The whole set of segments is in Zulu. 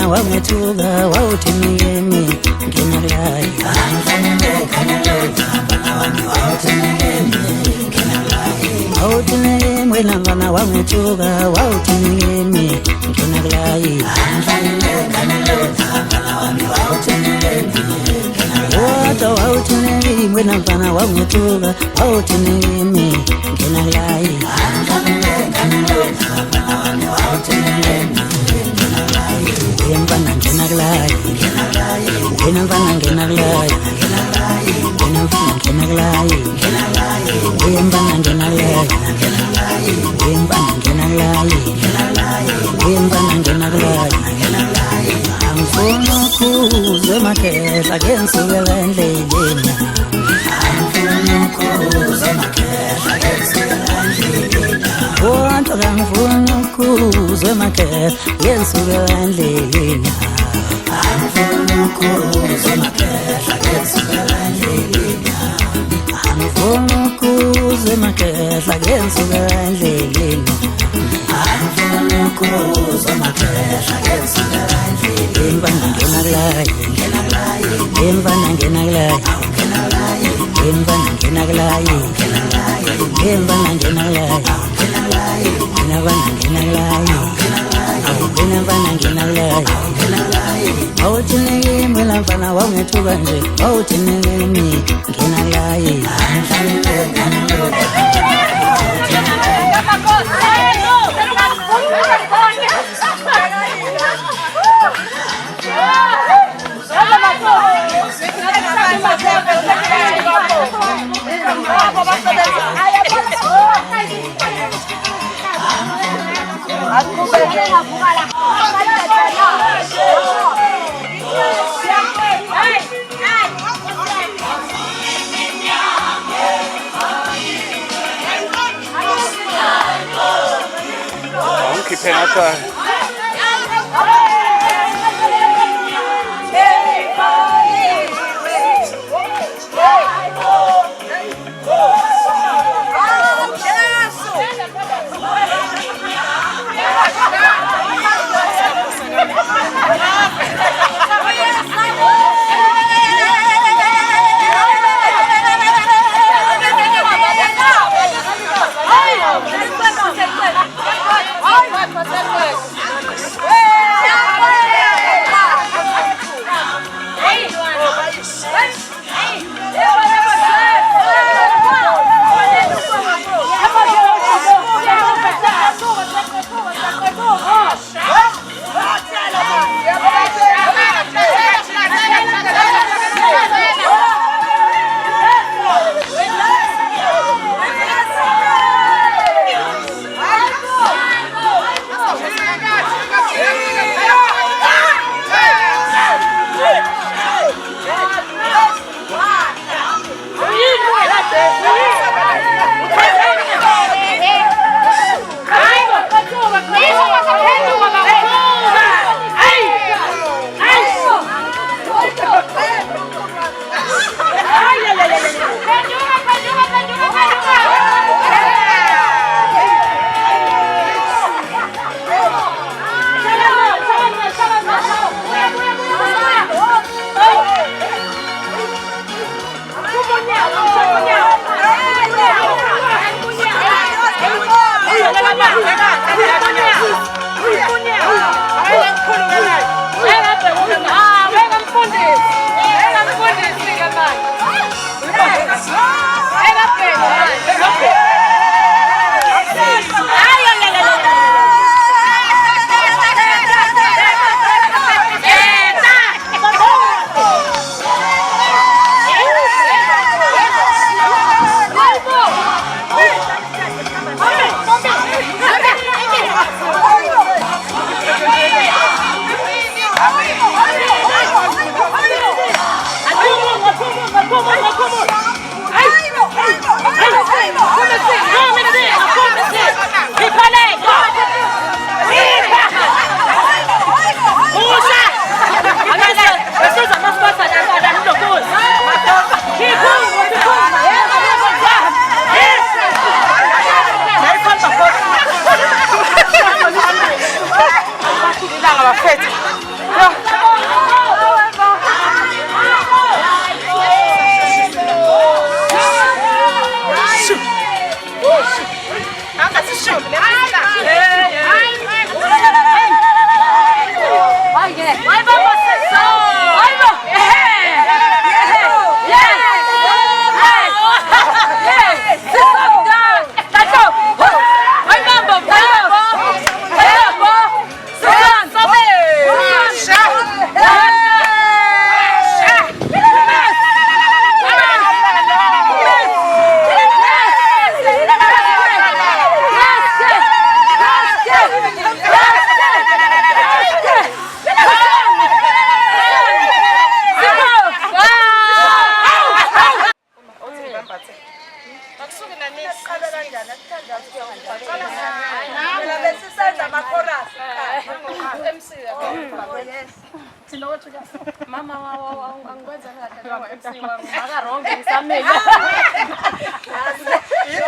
Wametuga wautimiyemi ngenalai wautimiyemi navana wametuga wautimiyemi ngenalai wata wautimiyemi navana wametuga wautimiyemi ngenalai Yenvana ngenaglai, yenvana ngenaglai, yenvana ngenaglai, yenvana ngenaglai, yenvana ngenaglai, yenvana ngenaglai. Angifuna ukuze makhehla ngensukela endleleni. Angifuna ukuze makhehla ngensukela endleleni. Wonke angifuna ukuze makhehla ngensukela endleleni. Angifuna ukuze makhehla ngensukela endleleni. Angifuna ukuze makhehla ngensukela endleleni. Angifuna ukuze makhehla ngensukela endleleni. Yenvana ngenaglai, yenvana ngenaglai, yenvana ngenaglai, yenvana ngenaglai, yenvana ngenaglai, yenvana ngenaglai. Awutineki mfana wangethuka nje, awutineki ngenaglai. Keep it That's Mama angikwenza kahle lo MC wami akaronge ngisamile.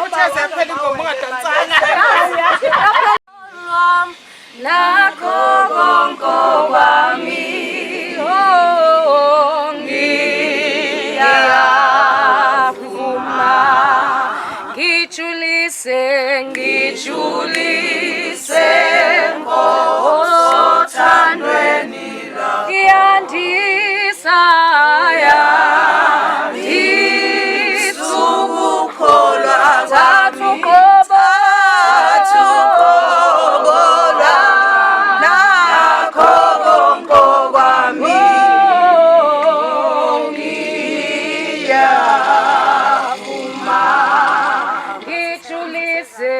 Uthathe phela ingoma ungadansanga. Nakho konke kwami ngiyavuma ngijulise ngothandweni ngiyandisa yandisukukholwa thathu kobolwa nakho konke kwami ngiyavuma ngijulise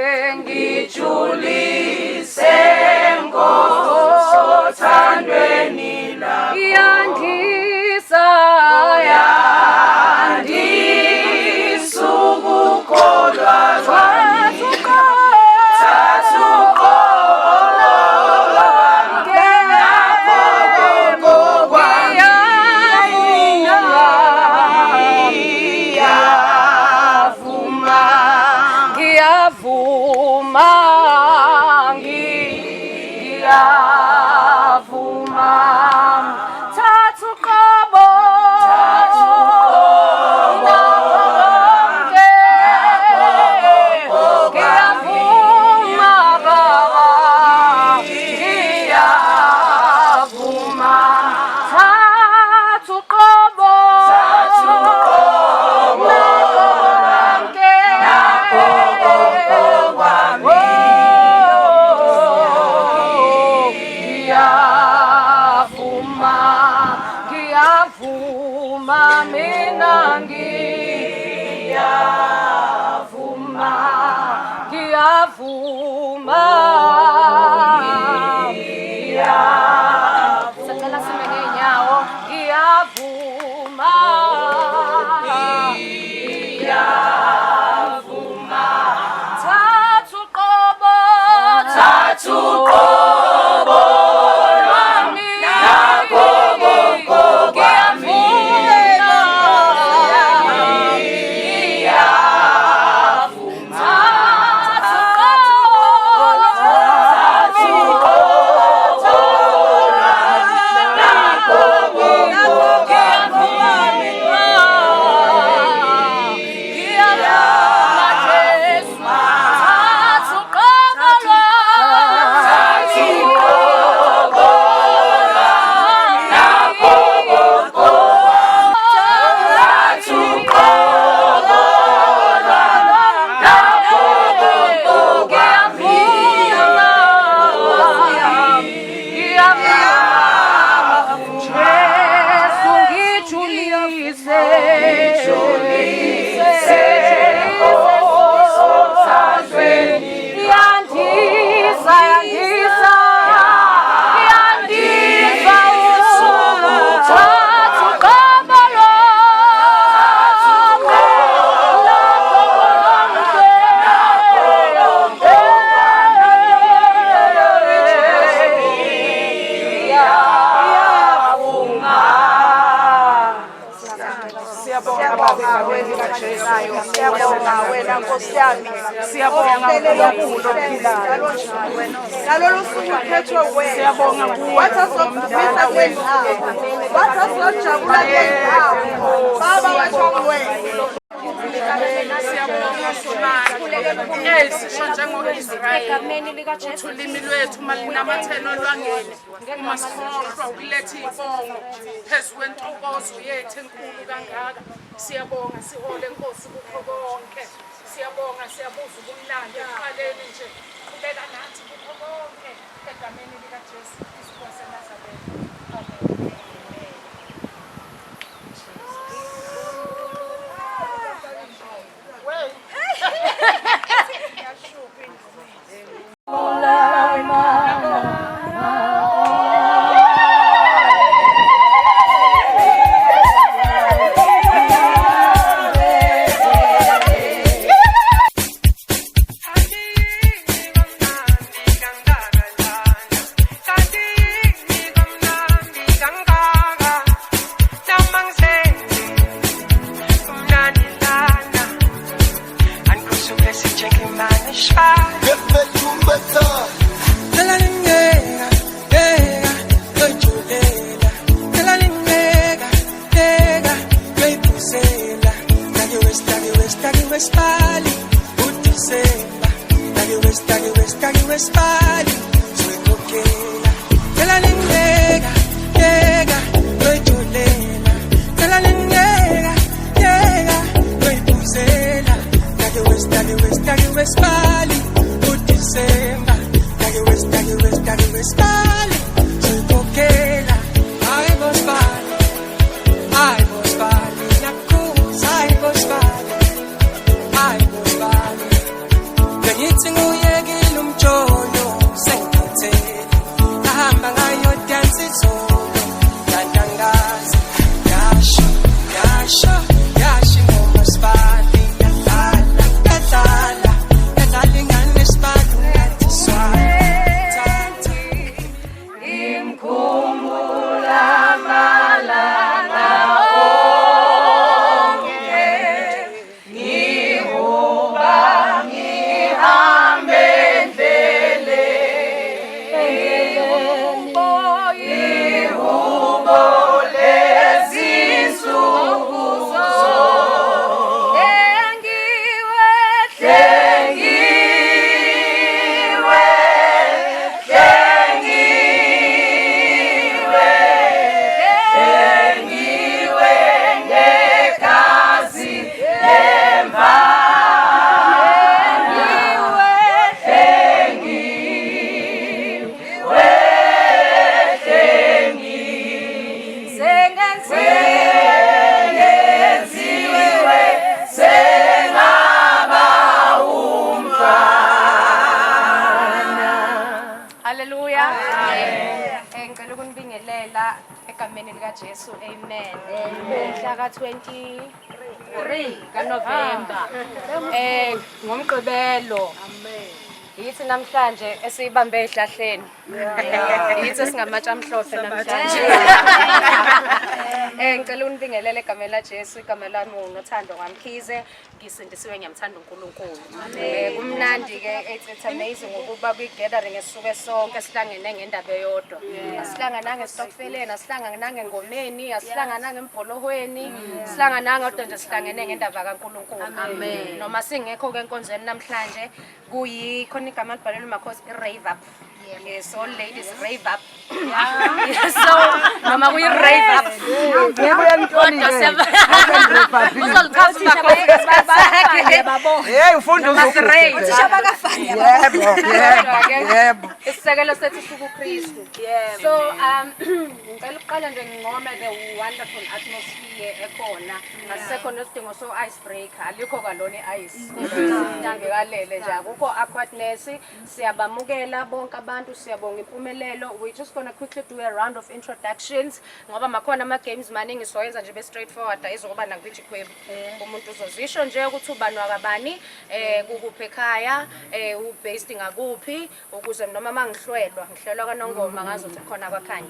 ngothandweni yandisa yandisukukholwa thathu Sacala se me guiñao ngiyavuma thathu qobo lwami nakho konke kwami likajesu siyabonga wena nkosi yami siyabonga uNkulunkulu ophilayo ngalolu suku uphethwe wena siyabonga wathi azokudumisa kwendawo wathi azojabula kwendawo baba wethu wena siyabonga somani sisho njengo-Israyeli ukuthi ulimi lwethu malinamathelo olwangene uma sikhohlwa ukuletha iy'bongo phezu kwentokozo yethu enkulu kangaka siyabonga sihole Nkosi kukho konke siyabonga siyabuza ubumnandi ekuqaleni nje qhubeka nathi kukho konke egameni likaJesu Kristu waseNazaretha amen. Jesu amen. Mhla ka-23 kaNovemba ngomgqibelo yithi namhlanje esiyibambe ehlahleni yithi esingamatsha amhlophe namhlanje ngicela unibingelele egameni laJesu igama lami uNothando Ngamkhize ngisindisiwe ngiyamthanda uNkulunkulu kumnandi ke it's amazing ukuba kwi-gathering esisuke sonke sihlangene ngendaba eyodwa asihlangana ngesitokfeleni asihlangana ngengomeni asihlangana ngembholohweni sihlangana kodwa nje sihlangene ngendaba kaNkulunkulu amen noma singekho ke enkonzweni namhlanje kuyikhona igama libhalelwe emakhosi i-rave up. Yes, all ladies rave up. So, noma kuyi rave up. Isisekelo sethu sikuKristu. So, ngicela uqala nje ngingome the wonderful atmosphere ekhona. Asisekho nesidingo so icebreaker. Alikho kalona ice. Nyange kalele nje akukho awkwardness. Siyabamukela bonke abantu siyabonga impumelelo. We just gonna quickly do a round of introductions ngoba makhona ama games maningi soyenza nje be straightforward izokuba nakuthi khwebo umuntu uzozisho nje ukuthi ubani wakabani kukuphi ekhaya ubased ngakuphi ukuze noma mangihlwelwa kaNongoma ngazothi khona kwakhanya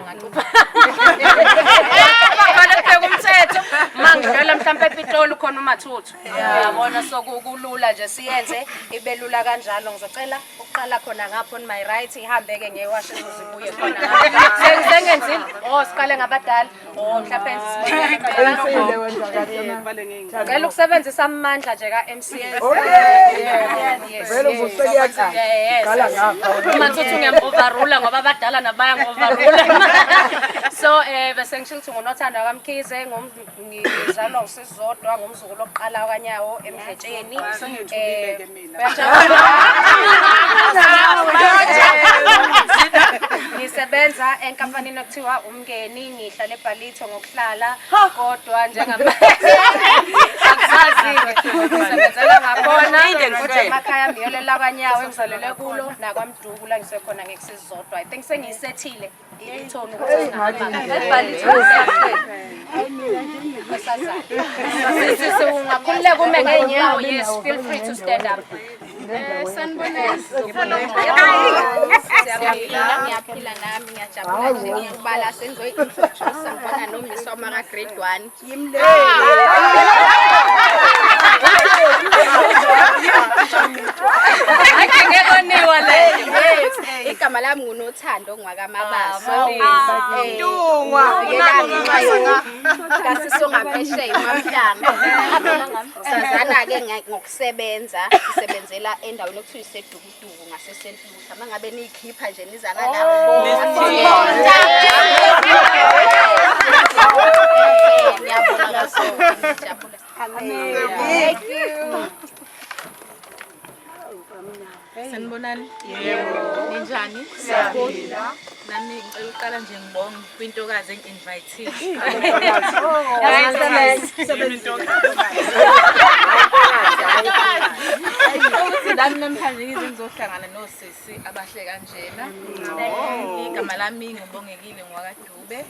ngacupha baqale pheka umthetho mangidlala mhlawumbe ePitoli khona uMathuthu yabona sokulula nje siyenze ibelula kanjalo ngizocela uqala khona ngapha on my right ihambe ke ngewashe uzibuye khona sengenzile siqale ngabadala mhlawumbe ngicela ukusebenzisa amandla nje ka MCS vele ubusekuyaqala qala ngapha uMathuthu ngiyam-overrula ngoba abadala nabaya ngi-overrula so bese ngisho ukuthi nguNothando kaMkhize ngizalwa uSizodwa ngumzukulu oqala wakanyawo eMdletsheni ngisebenza enkampanini okuthiwa Umngeni ngihlala eBhalitho ngokuhlala kodwa ngisebenzela ngakhona kodwa emakhaya ngiyolela kanyawo engizalelwe kulo nakwaMduku la ngisekhona ngekusizodwa I think sengiyisethile ithoni ukuthi ungakhululeka ume ngeenyawo yes feel free to stand up ngiyaphila nami ngiyajabula nje ngiyakubala sengizoyi-introduce ngifana nomniswa maka grade 1 ngekoniwa le igama lami nguNothando ngwakamabaso kasisongaphesheya uMamhlanga sazana-ke ngokusebenza sisebenzela endaweni okuthiwa isedukuduku ngase-St Lucia uma ngabe niyikhipha nje ngiyabonga kaso ngijabula thank you Sanibonani? Yebo. Ninjani? Siyabonga. Nami ngicela uqala nje ngibonge kwintokazi engi-invite. Ukuthi nami namhlanje ngize ngizohlangana nosisi abahle kanjena. Igama lami ngibongekile ngwakaDube.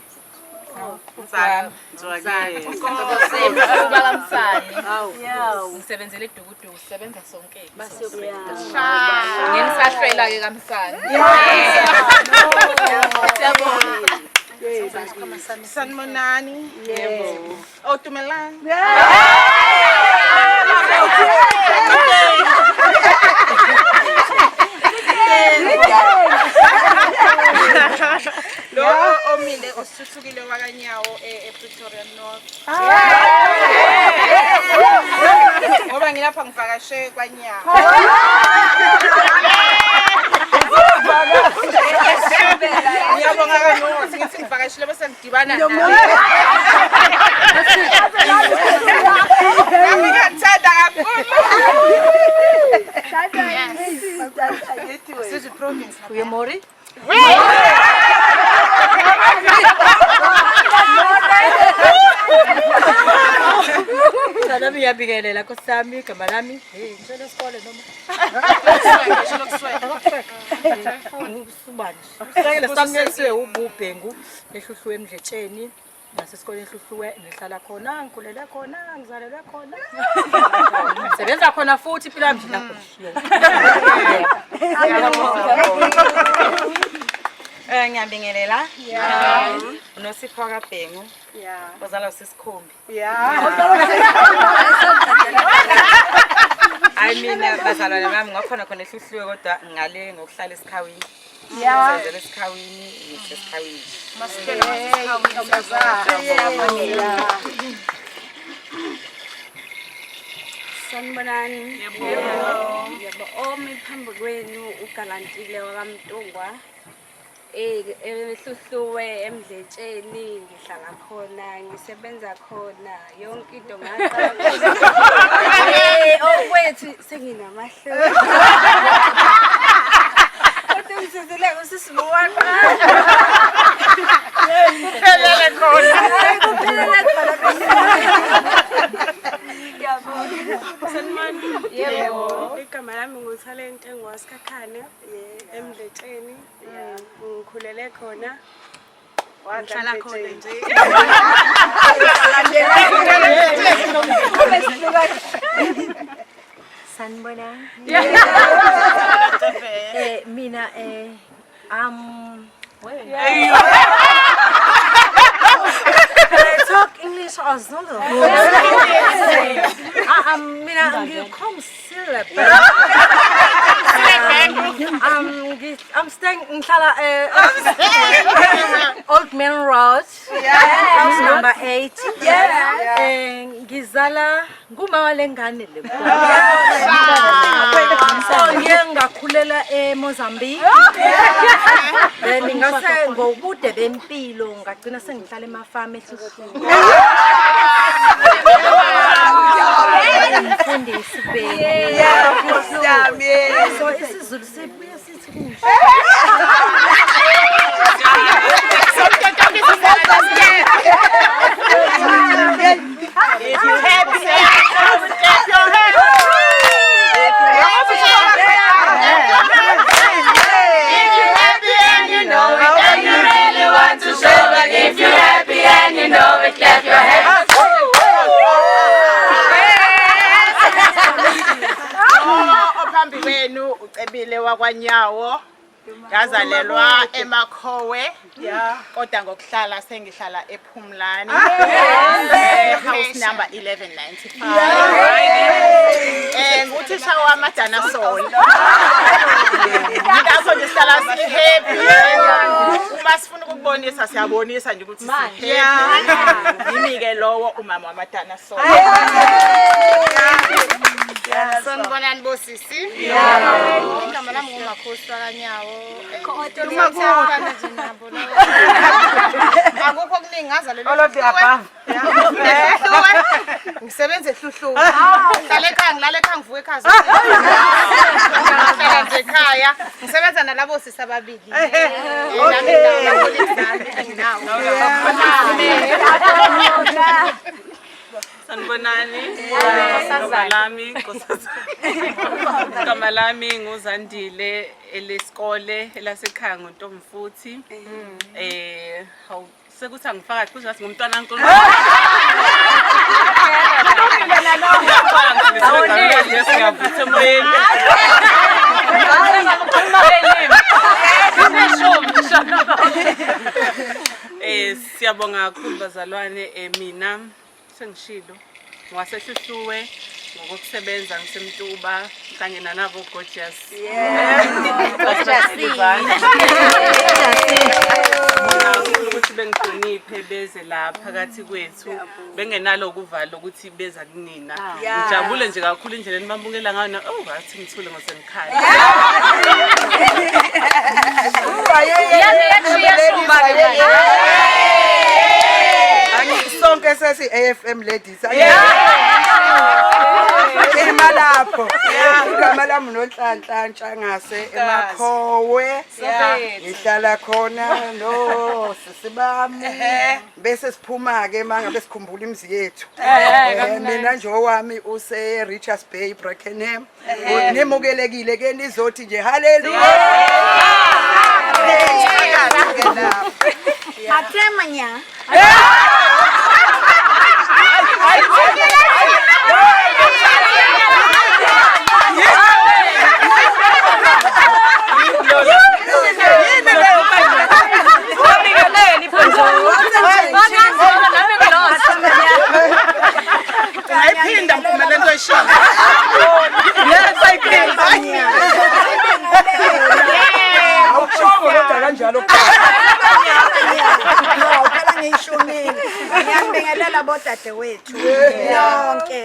Ngisebenzele edukuduku sisebenza sonke ngenisashwela ke kaMsana Sanibonani yebo Tumelani lo omile osithuthukile wakanyawo ePretoria North ngoba ngilapha ngivakashe kwaNyawo ngiyabonga kaNosi ngithi ngivakashile bese ngidibana naye nami ngiyamthanda kakhulu Sizi province uyemori Nami ngiyabingelela Nkosami igama lami ngishela isikole noma Subani Sekele samnyelisiwe uBubhengu eHluhluwe eMdletsheni nasesikoleni eHluhluwe ngihlala khona ngikhulele khona ngizalelwe khona Sebenza khona futhi phela manje lapho ngiyabingelela uNosipho kaBhengu ozalwa uSisikhumbi mina bazalwane bami ngakhona khona eHluhluwe kodwa ngale ngokuhlala esikhawini ngizenzela esikhawini ngisesikhawini Sanibonani yebo omi phambi kwenu uGalantile wakaMtungwa eHluhluwe eMdletsheni ngihlala khona ngisebenza khona yonke into ngaqala okwethu senginamahloni kodwa umsizile usisibuwana kuphelele khona yebo igama lami nguThalente engwaSikhakhane eMdletsheni ngikhulele khona wahlala khona nje Sanibonani mina talk English or Zulu Mina ngikhomsile. I'm staying ngihlala Old Man Road. House number 8. Ngizala ngumama lengane le. So ngakhulela eMozambique. Then ngase ngobude bempilo ngagcina sengihlala emafarm eSuhluwe. Ngifundisa ibele. So isiZulu sibuye sithi ucebile wakwanyawo ngazalelwa eMakhowe kodwa ngokuhlala sengihlala ePhumlani house number 1195 nguthisha wamadana Soul ngakho ngihlala happy uma sifuna ukubonisa siyabonisa nje ukuthi happy yimi ke lowo umama wamadana Soul. Sanibonani bosisi. Igama lami nguMakhosi wakanyawo. Akukho kuningi ngazalelwe. Ngisebenza eHluhluwe. Ngihlala ekhaya ngilala ekhaya ngivuka ekhaya. Ngihlala nje ekhaya. Ngisebenza nalabo sisi ababili. Nami nginawo. Sanibonani. Igama lami nguZandile elesikole elasekhaya ngoNtomfuthi. Sekuthi angifaka kuze ngathi ngumntwana kaNkulunkulu. Ngiyavutha emoyeni. Siyabonga kakhulu bazalwane mina sengishilo ngwaseHluhluwe ngokusebenza ngisemtuba kanye nanabo gorgeous. Ukuthi bengihloniphe beze la phakathi kwethu bengenalo ukuvalo ukuthi beza kunina. Ngijabule nje kakhulu indlela enibambukela ngayo ngathi ngithule ngosenkhala. Sonke sesi AFM ladies. Emalapho. Igama lami noNhlanhla ngase eMakhowe. Ngihlala khona no sisibami. Bese siphuma ke mangabe sikhumbula imizi yethu. Mina nje owami use Richards Bay Brackenham. Nimukelekile ke nizothi nje haleluya. Atemanya. Ayiphinda mpumela into eshaya. Awuchoko kodwa kanjalo. Phela ngiyishumile. Ngiyabingelela bodadewethu yonke.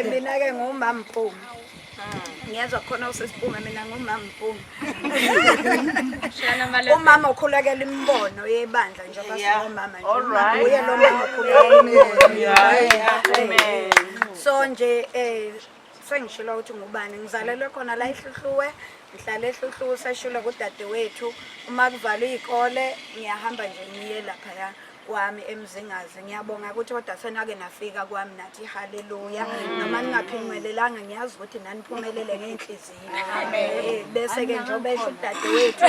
Mina ke ngumama Mpumi. Ngiyazwa khona usesiphume mina ngumama Mpumi. Umama okhulekela imbono yebandla njengoba singomama nje. Uye lo mama okhulekela imbono. So nje sengishilo ukuthi ngubani ngizalelwe khona la eHluhluwe. Ngihlala eHluhluwe seshilo kudadewethu. Uma kuvalwa izikole ngiyahamba nje ngiye lapha ya kwami emzingazi. Ngiyabonga ukuthi kodwa senake nafika kwami nathi haleluya. Noma ningaphimelelanga ngiyazi ukuthi naniphumelele ngenhliziyo. Bese ke njengoba esho udadewethu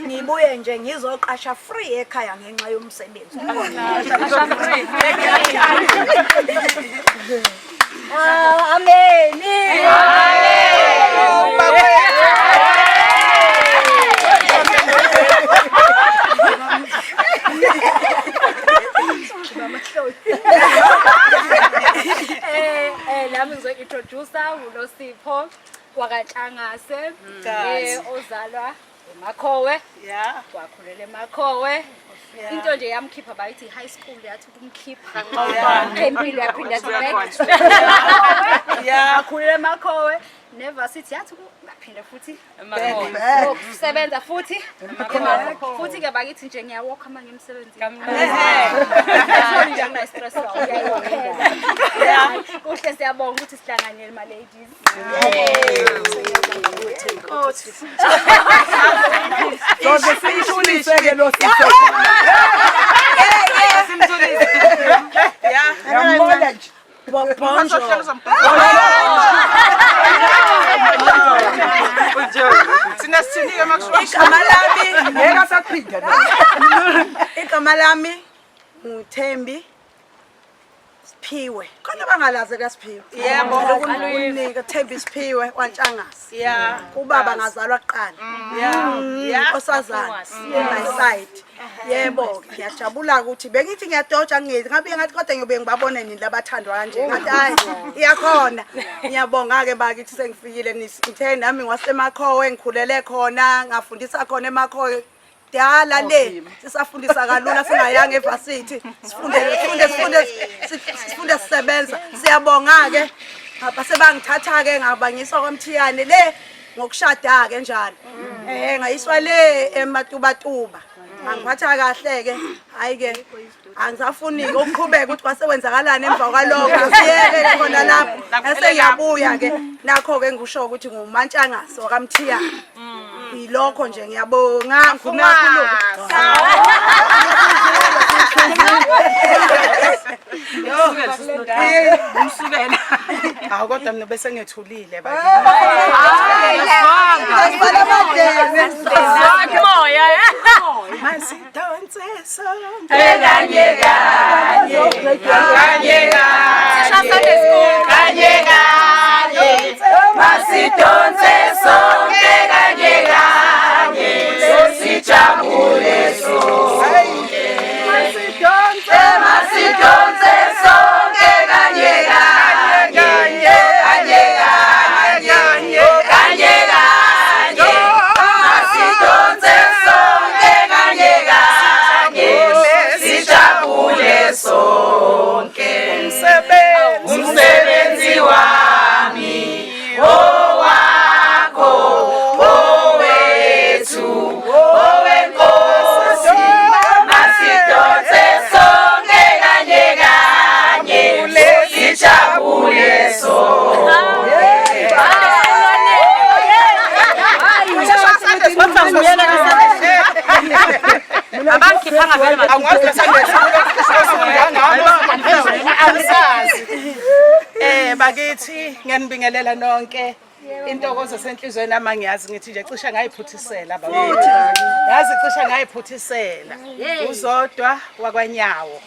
ngibuye nje ngizoqasha free ekhaya ngenxa yomsebenzi. Amen. introducer uLosipho wakantshangase ozalwa eMakhowe wakhulela eMakhowe. Into nje yamkhipha bayithi high school yathi ukumkhipha empilo yaphinda back akhulela eMakhowe nevarsity yathi ngaphinda futhi ukusebenza futhi futhi ke bakithi nje ngiyawalk manje emsebenzini nje ngina stress kuhle siyabonga ukuthi sihlanganyele ma ladies igama lami nguThembi Siphiwe. Khona bangalaze kaSiphiwe. Yebo, ukunika Thembi Siphiwe waNtshangase. Ubaba ngazalwa kuqala. Osazana my side. Yebo, ngiyajabula ukuthi bengithi ngiyadoja ngithi ngabe ngathi kodwa ngiyobe ngibabone nini labathandwa kanje. Ngathi hayi iyakhona. Ngiyabonga ke bakithi sengifikile nithe nami ngwaseMakhowe ngikhulele khona ngafundisa khona eMakhowe. Dala le sisafundisa kalula singayanga evarsity sifunde sisebenza siyabonga ke base bangithatha ke ngabanyiswa kwaMthiyane le ngokushada ke njalo ngayiswa le eMatubatuba angiphatha kahle ke hayi ke angisafuni ukuqhubeka ukuthi kwasewenzakalana emva kwalokho siyeke khona lapho bese ngiyabuya ke nakho ke ngisho ukuthi ngumantshangase wakaMthiyane ilokho nje ngiyabonga ngikunakhulu umsukela kodwa mina bese ngethulile bakithi masidonse sonke kanye masidonse sonke kanye sijabule sonke masidonse sonke kanye masidonse sonke kanye sijabule sonke umsebenzi wami owakho owethu owenkosi masidonse sonke kanye sijabule sonke abangikhipha ngavele bakithi ngiyanibingelela nonke intokozo senhlizweni nami ngiyazi ngithi nje cishe ngayiphuthisela bakithi yazi cishe ngayiphuthisela uzodwa wakwanyawo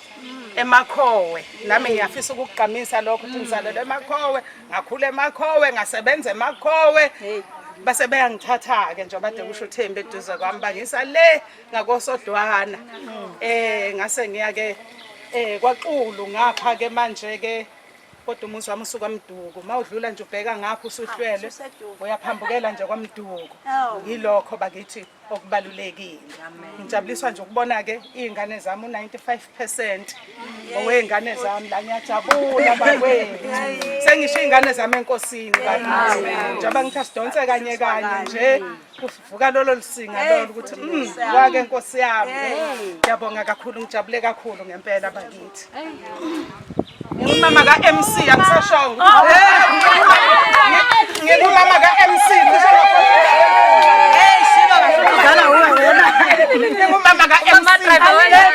eMakhowe nami ngiyafisa ukugqamisa lokho ukuthi ngizalelwe eMakhowe ngakhula eMakhowe ngasebenza eMakhowe base bayangithatha ke nje bade kusho uThembi eduze kwami bangisa le ngakosodwana ngase ngiya ke kwaXulu ngapha ke manje ke kodwa umuzi wami usuka Mduku mawudlula nje ubheka ngapha usuhlwele uyaphambukela nje kwaMduku yilokho bakithi okubalulekile ngijabuliswa nje ukubona ke izingane zami u95% owengane zami la ngiyajabula bakwethu sengisho izingane zami enkosini bakithi njengoba ngithi sidonse kanye nje kuvuka lolo lisinga lolo ukuthi wake Nkosi yami ngiyabonga kakhulu ngijabule kakhulu ngempela bakithi ngimama ka MC angisashongo ngimama ka MC ngisho lapho shiba ngizala wena ngimama ka MC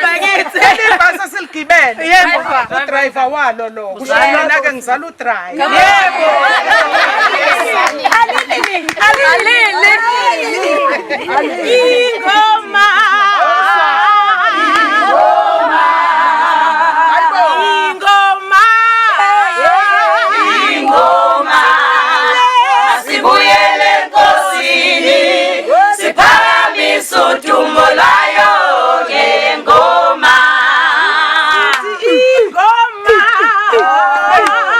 bakithi ibhasi siligibele yebo driver walo lo kusho mina ke ngizala udriver yebo ingoma Sotumbolayo ngengoma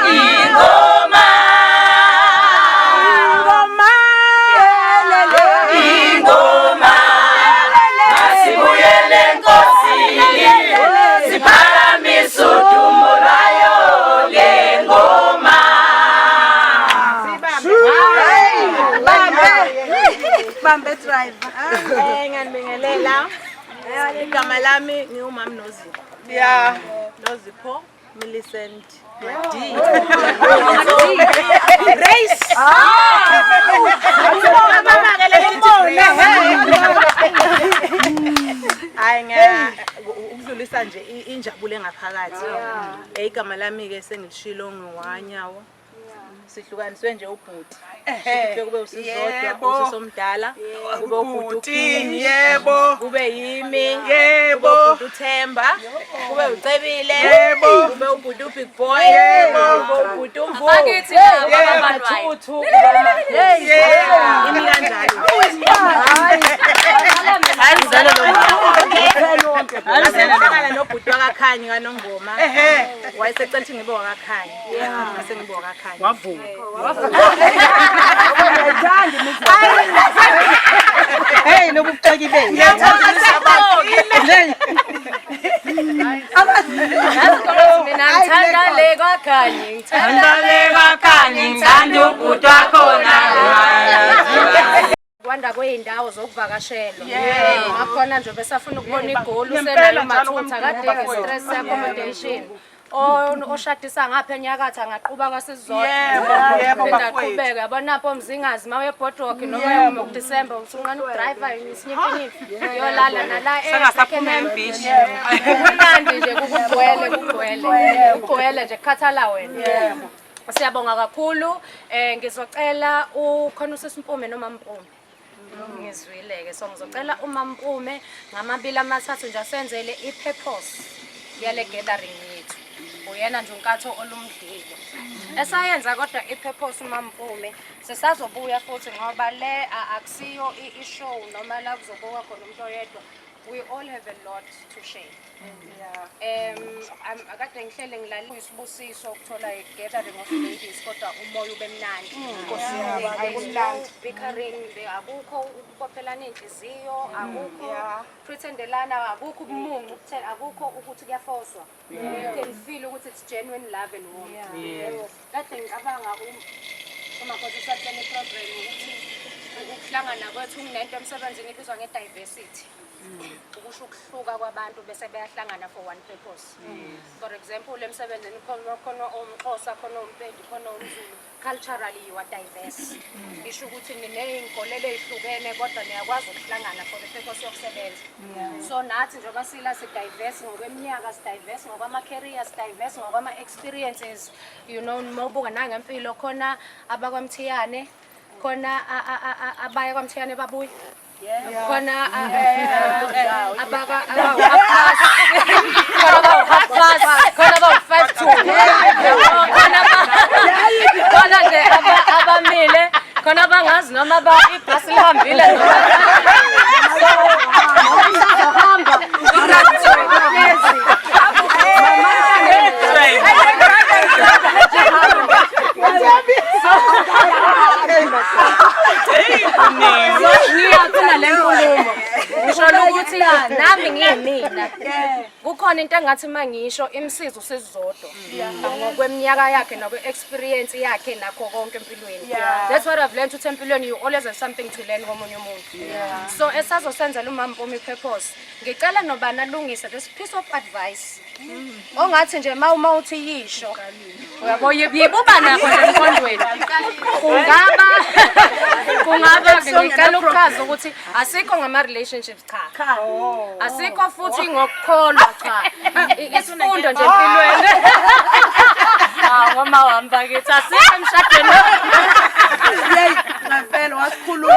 ingoma Bambe driver. Ngiyanibingelela. Igama lami ngiwumama Nozipho. Yeah. Nozipho Millicent. Race. Hayi ukudlulisa nje injabulo engaphakathi. Igama lami ke sengilishilo ngiwanyawo. Sihlukaniswe nje ubhuti. Kube kube usizodwa usomdala kube ubhuti yebo kube yimi yebo ubhuti uThemba kube uCebile yebo kube ubhuti uBig Boy yebo kube ubhuti uMvu Bakithi Thuthu imi kanjalo hayi ngizalo Asengihlangana nobhuti wakaKhanyi kaNongoma wayesecela ukuthi ngibe wakaKhanyi ngase ngibe wakaKhanyi wavuma hey nobuxoki beni mina ngithanda le kwaKhanyi ngithanda ngithanda ubhuti wakhona kwanda kwey'ndawo zokuvakashela ngakhona nje besafuna ukubona igoli usenayo mathutha kade stress accommodation oshadisa ngapha enyakatho angaqhuba kwasizodwa ngaqhubeka yabona napho mzingazi mawe eBoardwalk noma ngoDisemba usunqana udriver isinyimfinyifi yolala nala sengasaphuma beach kumnandi nje kugcwele nje kukhathala wena siyabonga kakhulu ngizocela ukhona uSisimpume noma Mpume ngizwile-ke so ngizocela uMampume ngamabili amathathu nje asenzele i-purpose yale gathering yethu uyena nje unkatho olumdlilo esayenza kodwa i-purpose uMampume sisazobuya futhi ngoba le akusiyo i-show noma la kuzobuka khona umuntu oyedwa we all have a lot to share akade ngihlele ngilala isibusiso ukuthola i-gathering of ladies kodwa umoya ube mnandi bickering akukho ukukophelana inhliziyo akukho pretendelana akukho ubumungu akukho ukuthi kuyafoswa you can feel ukuthi it's genuine love and warmth kade ngicabanga uma konke sahlele program ukuthi ukuhlangana kwethu kunento emsebenzini ibizwa nge-diversity ukusho ukuhluka kwabantu bese beyahlangana for one purpose for example emsebenzini khona umXhosa khona uMpedi khona umZulu culturally you are diverse isho ukuthi niney'nkolelo ey'hlukene kodwa niyakwazi ukuhlangana for the purpose yokusebenza so nathi njengoba sila si-diverse ngokweminyaka si-diverse ngokwama-career si-diverse ngokwama-experiences you know mawubuka nangempilo khona abakwamthiyane khona abaya kwamthiyane babuye khona khona nje abamile khona bangazi noma ibhasi lihambile ngiyafuna le nkulumo ngisho ukuthi nami ngiyimina kukhona into engathi mangisho imsiza usizodwa ngokweminyaka yakhe nokwe-experience yakhe nakho konke empilweni that's what I've learned ukuthi empilweni you always have something to learn komunye umuntu so esazosenzela uMampume i-purpose ngicela nobani alungise this piece of advice ongathi nje uma uthi yisho uyabo yibuba nakho emqondweni kungaba ngicela ukuchaza ukuthi asikho ngama-relationships cha asikho futhi ngokukholwa cha isifundo nje empilweni ngoma wamba kithi asikho emshadweni ngempela wasikhuluma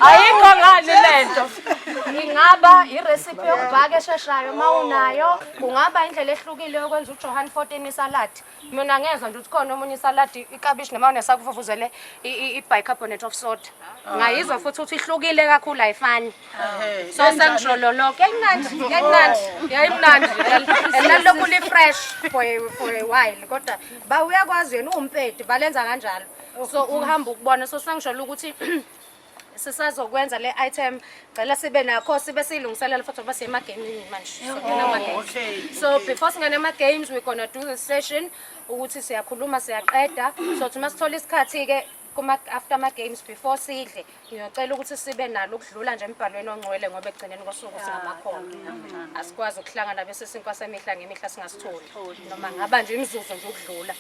ayikho ngani lento ingaba irecipe yokubhaka esheshayo mawunayo kungaba indlela ehlukile yokwenza uJohan 14 isalad mina ngezwe nje ukuthi khona omunye isalad ikabishi nemayonnaise akuvuvuzele i-bicarbonate of soda ngayizwa futhi ukuthi ihlukile kakhulu ayifani so sengisho loloko yayimnandi nalokhu li-fresh for a while kodwa uyakwazi yena uwumpedi balenza kanjalo so ukuhamba ukubona so sengisho ukuthi sisazokwenza le item cela sibe nakho sibe silungiselela futhi ngoba siyemagaming manje so before singena ema-games we're gonna do the session ukuthi siyakhuluma siyaqeda sothi masithola isikhathi ke after ama-games before sidle ngiyocela ukuthi sibe nalo ukudlula nje embhalweni ongcwele ngoba ekugcineni kosuku singamakhono asikwazi ukuhlangana bese sinkwa semihla ngemihla singasitholi noma ngaba nje imizuzu nje ukudlula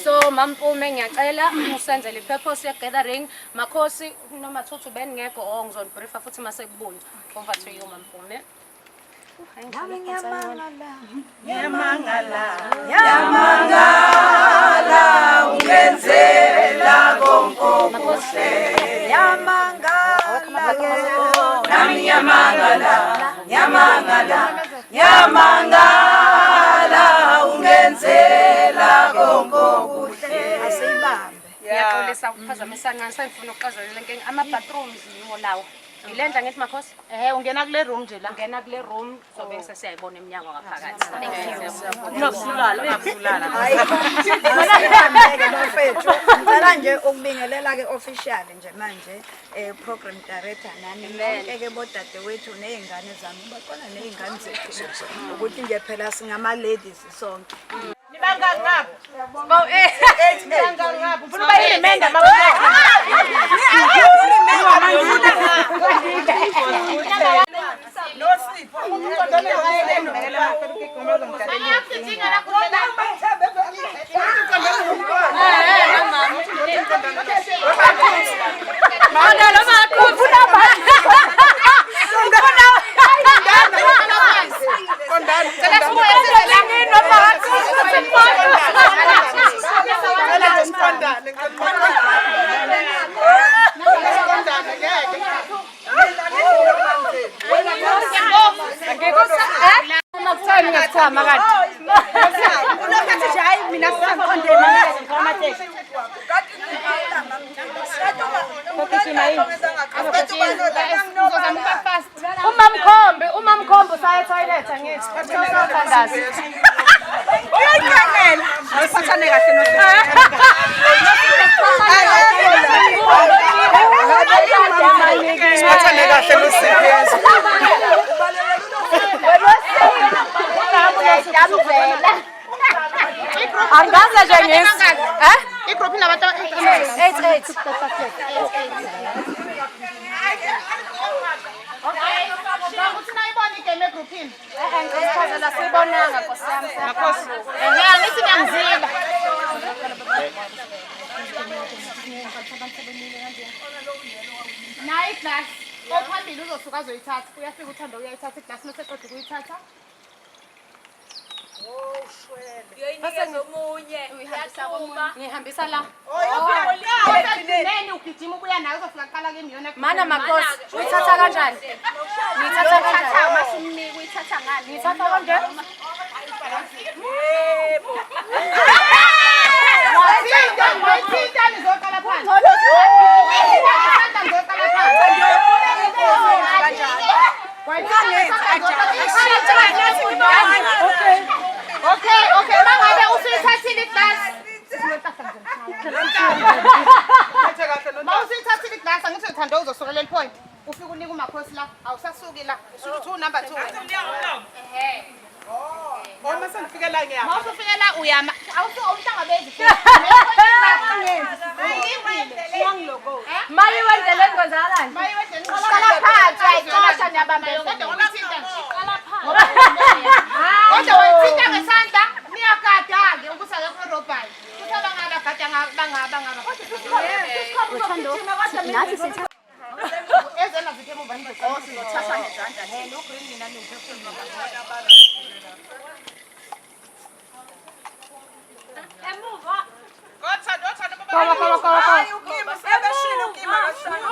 so Mampume ngiyacela usenzele i-purpose ye-gathering makhosi noma Thuthu beningekho ngizonibriefa futhi mase kubuya over to you Mampume. Yamangala ungenzela konke okuhle yamangala nami yamangala ungenzela konke okuhle asibambe Ngiyaxolisa ukuphazamisa kancane sengifuna ukuxazelela inkinga ama-bathrooms yiwo lawo Ilenda ngithi makhosi ungena kule room nje la ungena kule room so bese siyayibona eminyango ngaphakathi unokusulala bafethu ngicela nje ukubingelela ke official nje manje program director nani bonke ke bodadewethu nezingane zami baqona nezingane zethu ukuthi nje phela singama ladies sonke nibanga ngapha nibanga ngapha ufuna uba yilimenda Umamkhombe usaya toilet angithi uthandaza uyanqanela awusathane kahle Sibathane kahle noSiphezo. Angaza nje ngisi igroup inabantu 88 ukuthi nayibona igame egroupini ngisichazela sibonanga Nkosi yami makhosi ngithi ngiyangiziba nayi class ophambili uzosuka azoyithatha uyafika uthanda uyayithatha iglasi noseqeda ukuyithatha ngihambisa la ugijima ubuya nayo uzofika kuqala kimi yona mana makhosi uyithatha kanjani ngiyithatha kanjani masumnika uyithatha ngani ngiyithatha kanjani wayithinta nizoqala phansi Okay, mangabe usuyithathile iglasi. Mawusuyithathile iglasi angithi uthanda uzosuka leli point. Ufika unika umakhosi la, awusasuki la. Usuthi number 2. Uma sengifike la ngiyama. Mawusufike la uyama. Awuhlangabezi. Mali wendele ngozalani Qala phansi ayixosha niyabambela kodwa ngoba ithinta nje. Qala phansi. Kodwa wayithinta ngesandla niyagada-ke ukuthi akekho erobhayo. Futhi abangaba gada bangaba. nathi sithatha Ezena zithe emuva sizothatha ngezandla. No green mina niphefumula. Emuva Gothanda baba. hayi ukima sebashilo ukima kashana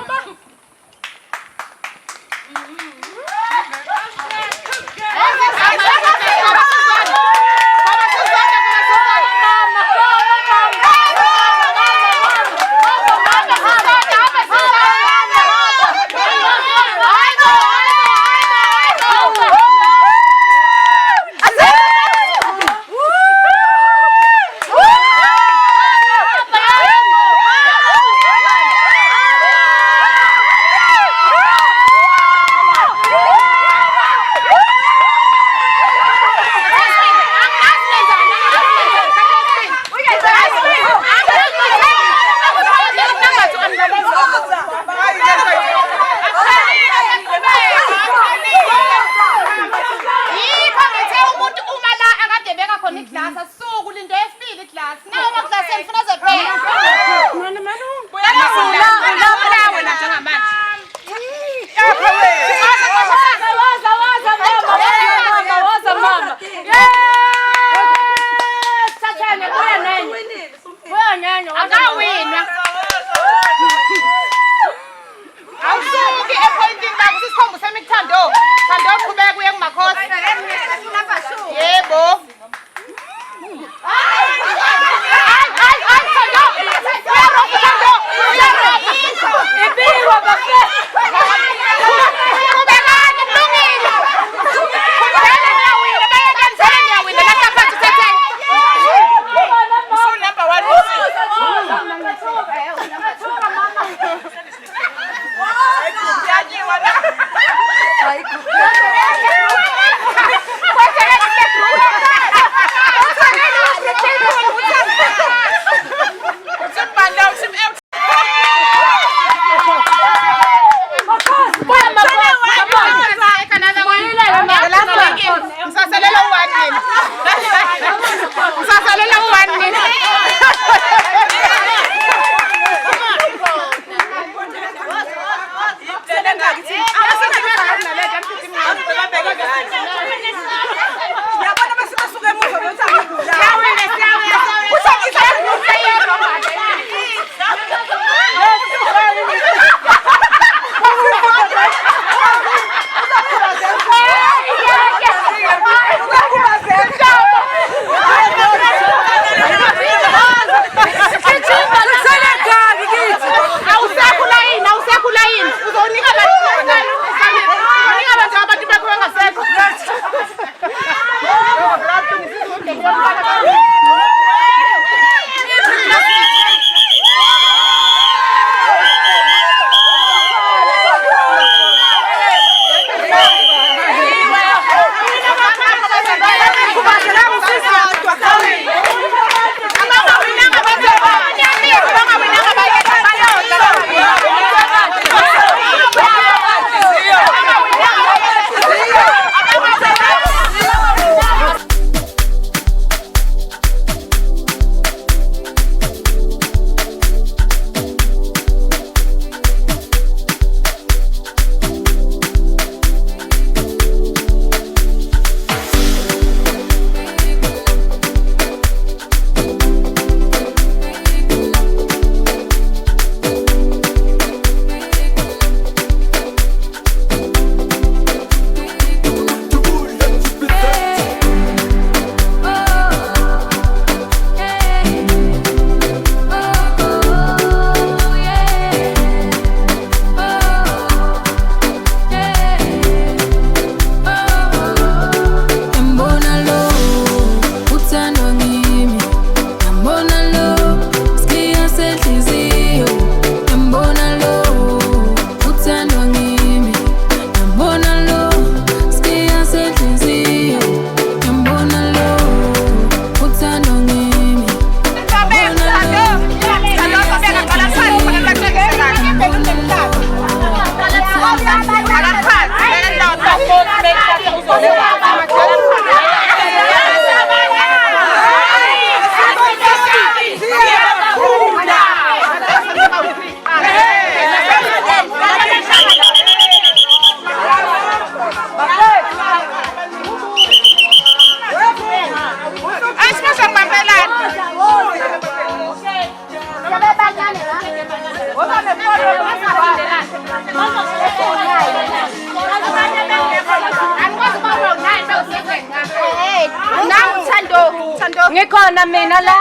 Ngikhona mina la.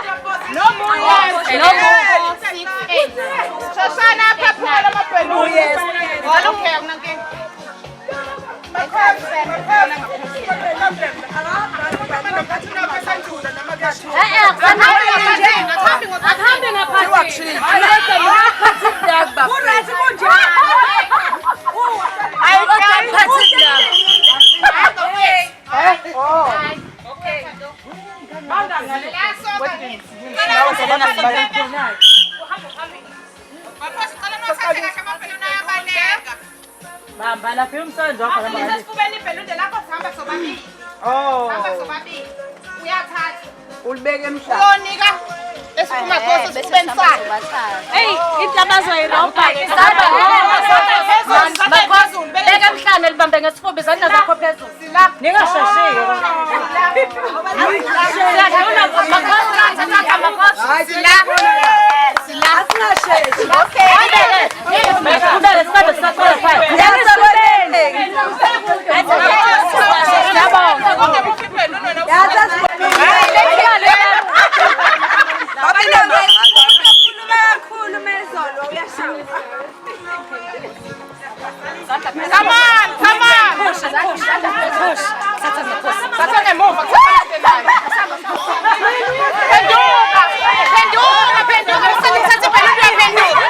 No more. No more. Shoshana phephula amabhelu. Yes. Ngalokho kunankinga. Bamba la film sonjo khona manje. Asifubeni ibhelunde lapho sihamba sobabili. Oh. Sihamba sobabili. Uyathatha. Ulibeke emhlabeni. Uyonika esifuma khoso sifubeni sakhe. Hey, itlabazo irobha. Beka emhlane libambe ngesifuba izandla zakho phezulu. Ningashashiyo. Come on, come on. Push. Sasa ngemuva. Penduka. Sithathe ibhelunde penduka.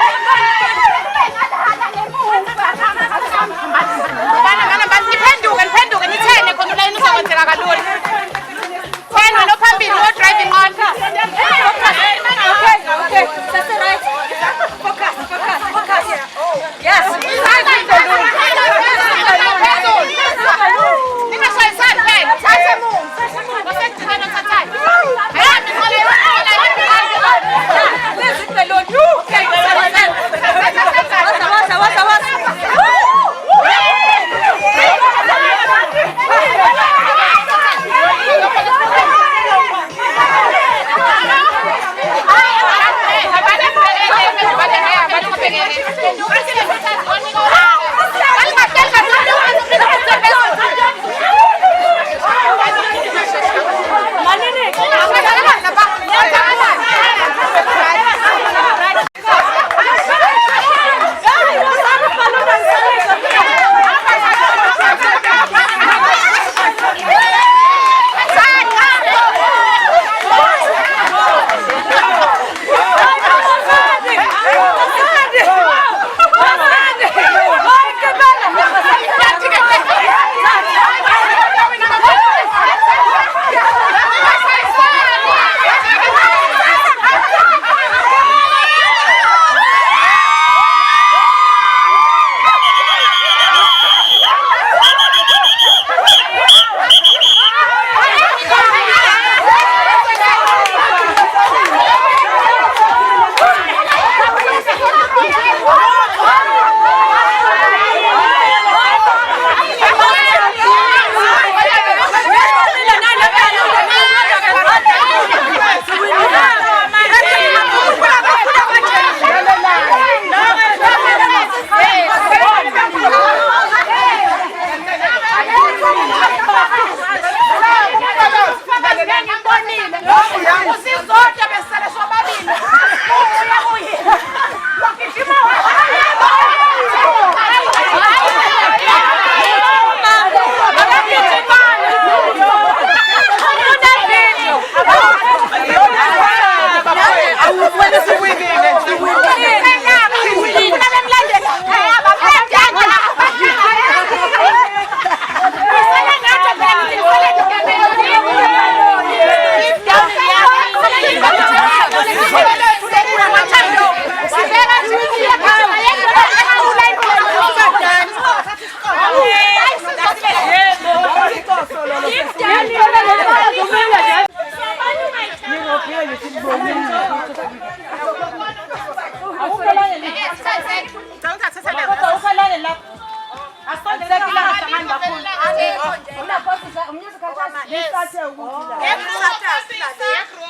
Asondele lapha. Asondele lapha hlangani kakhulu.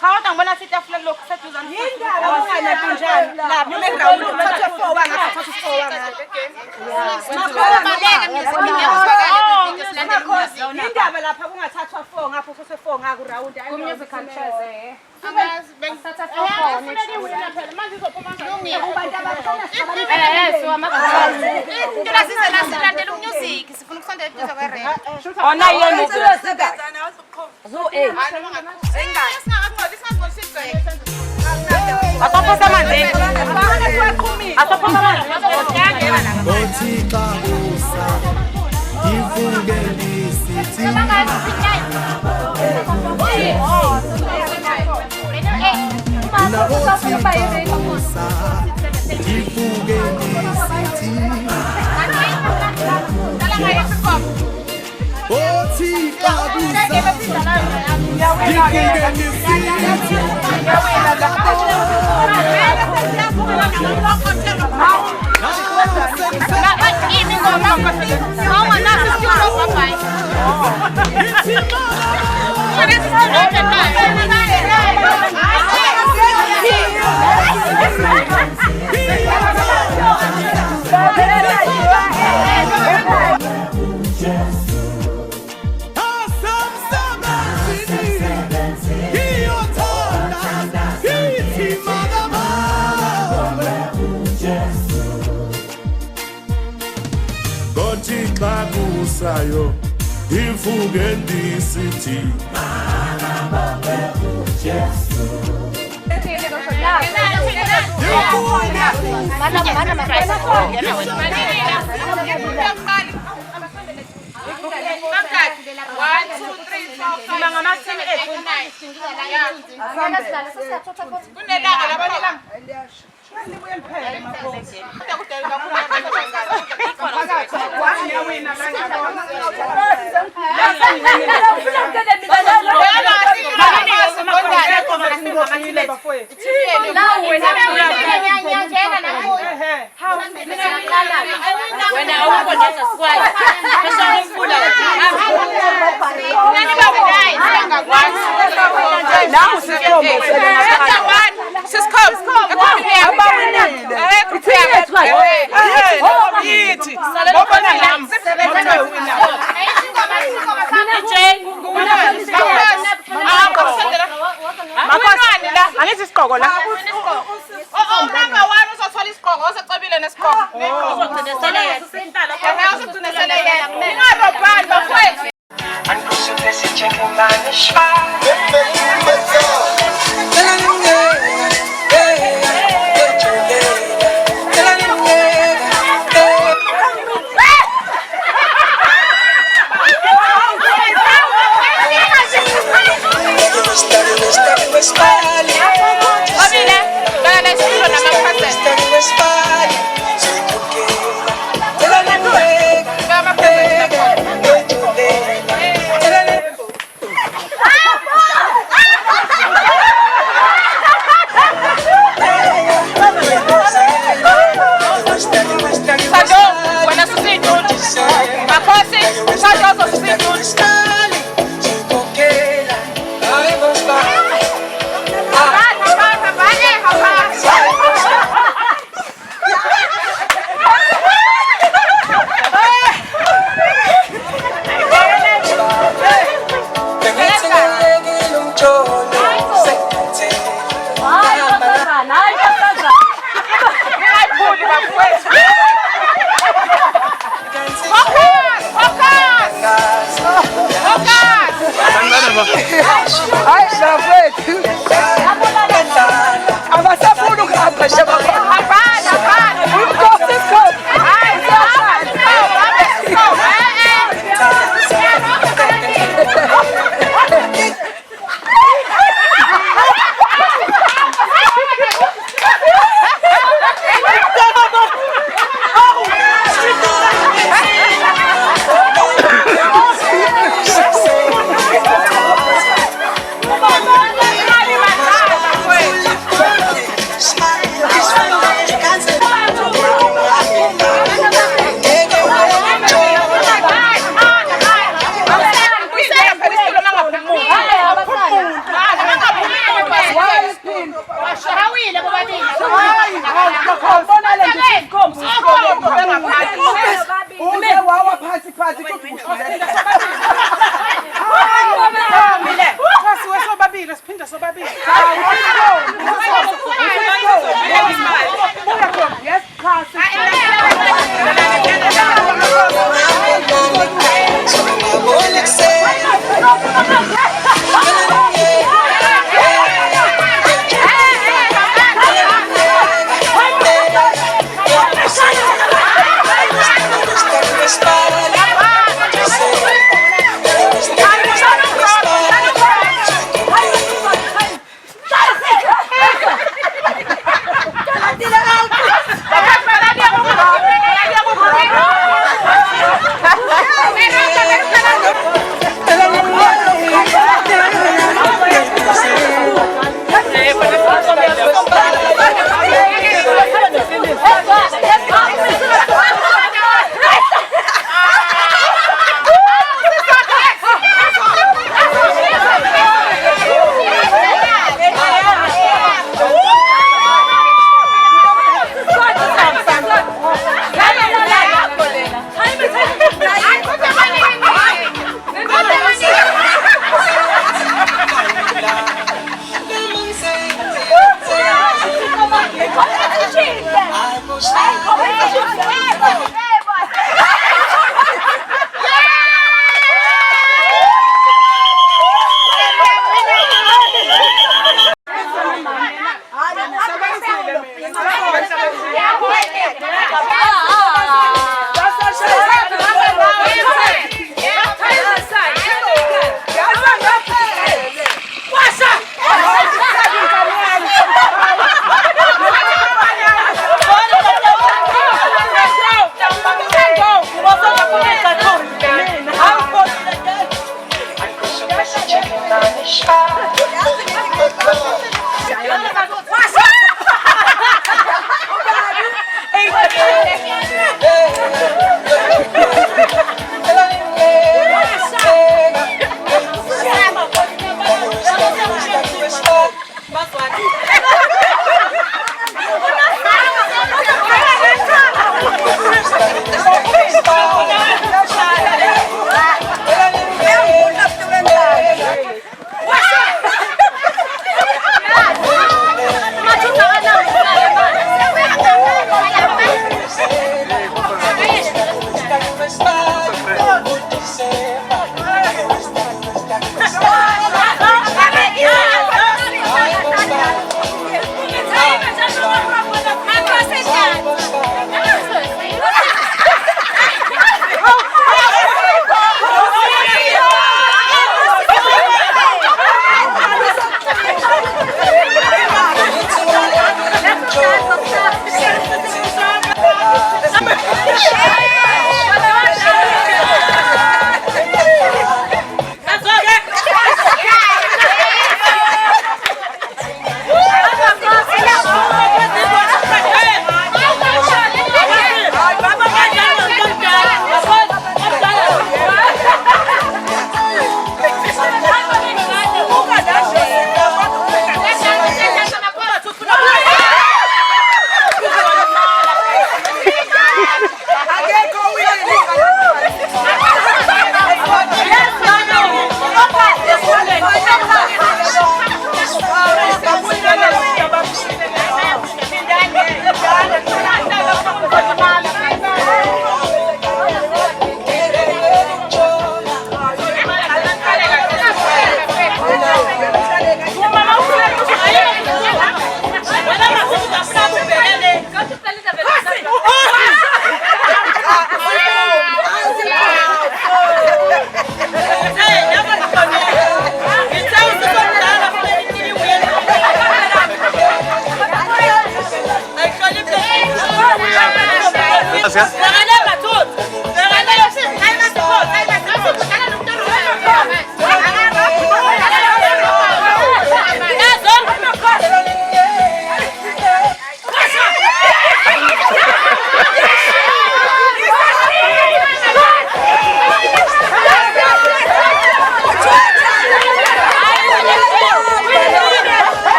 Khawuta ngibona sitafula lokho seduzana. Yindaba unganati njani lapha eground uthathe 4 wanga uthathe 4 wanga. Indaba lapha kungathathwa 4 ngapho sose 4 ngaku round ayi musical chairs bengisatha 4 manje uzophuma ngayo abantu abafuna so amagama ngila sizela silandela umusic sifuna ukusondela eduze kwerek ona yena zo asophosa amanzini asophosa amanzini Bothika usa ivuke lisithi sayo ivuke ndisithi sikwazi Siwe sobabili siphinda sobabili. Yes, Para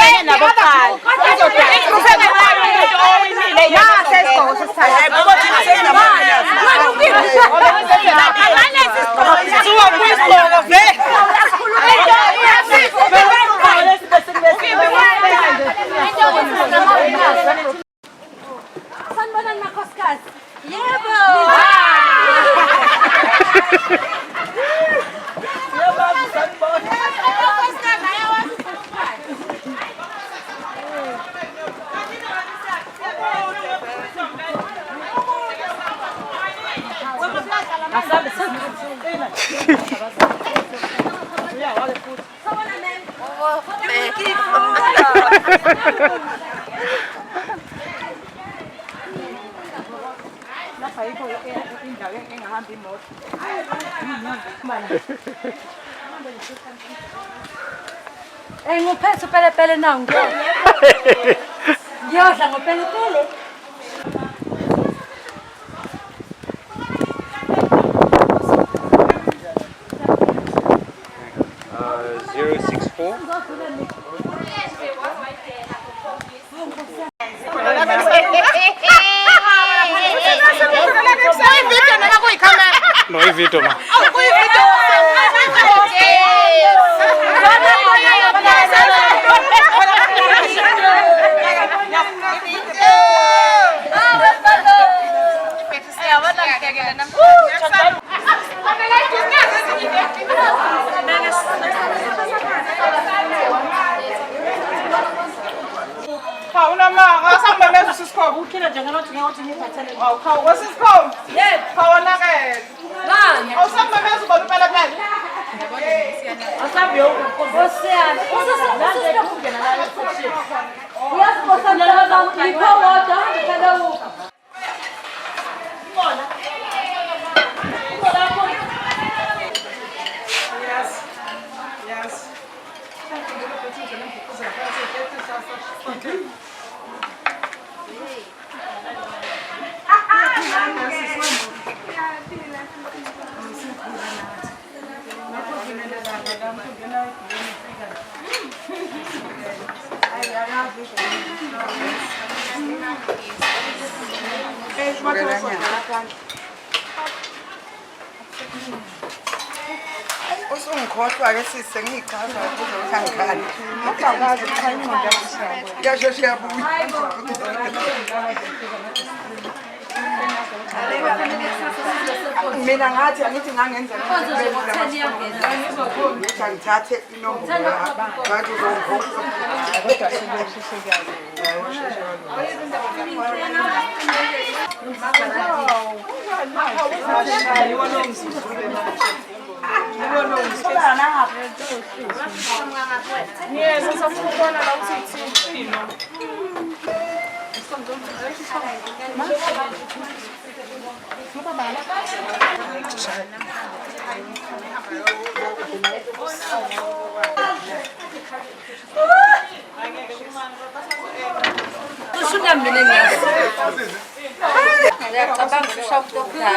Ngibhekene nabo kuqala. Sanibonani makhosikazi. Yebo. Nguphethe upelepele nawo ngiyodla ngopelepele. 064. No, I video ma. What's his call? Yes. How na kaya? Nani? O saan ba meron ko pala plan? Asabi yo. Ocean. Yes, po sa dalawang lipo water kada mo. Yes. Yes. Usungikhohlwa ke sise ngichaza ukuthi angikani. Akakazi cha imonto yakho. Yasho siyabuya. Mina ngathi angithi ngangenza ngithathe inombolo ngathi uzongikhohlwa. Kodwa sibeshishekazi. Yes, sasa fukona la usitino. Ngiyacabanga ushaya ukudla.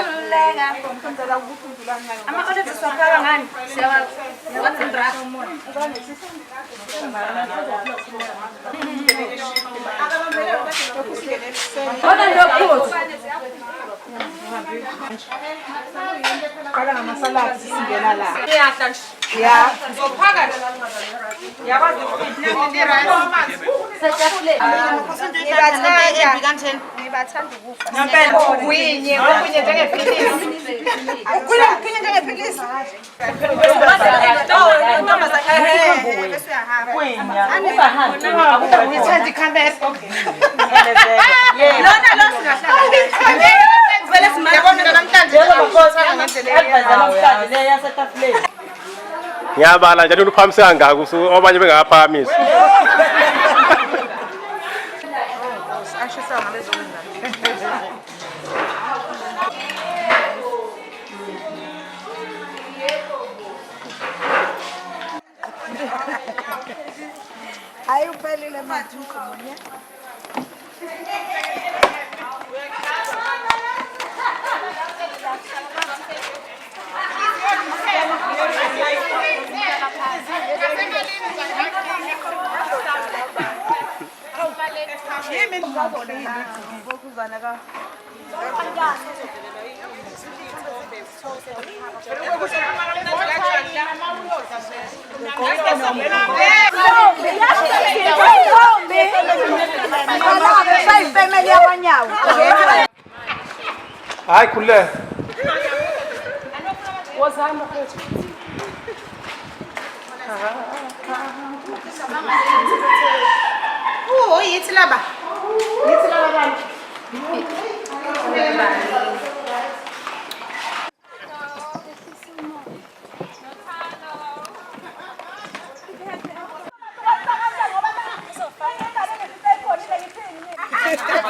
Ama-order siwafaka ngani? Kodwa lokhu Kala ngamasaladi singena la. iyahla nje. Yeah. Uzophaka yakwazi ngibathanda ukufa. Ngempela uwinye, uwinye njengephilisi. Ukhula ukhula njengephilisi. Ngithanda ikhamera. Okay. Lona lo singahlala. Vele simabona namhlanje njengoba ngendlela namhlanje le yasetafuleni. Ngiyabala njalo uphakamisa kangaka obanye bengaphakamisi. Ashisa ngalezo ndaba. Hayi uphelile manje ukhona. Hayi khululeka. Yithi laba. Yithi laba bantu.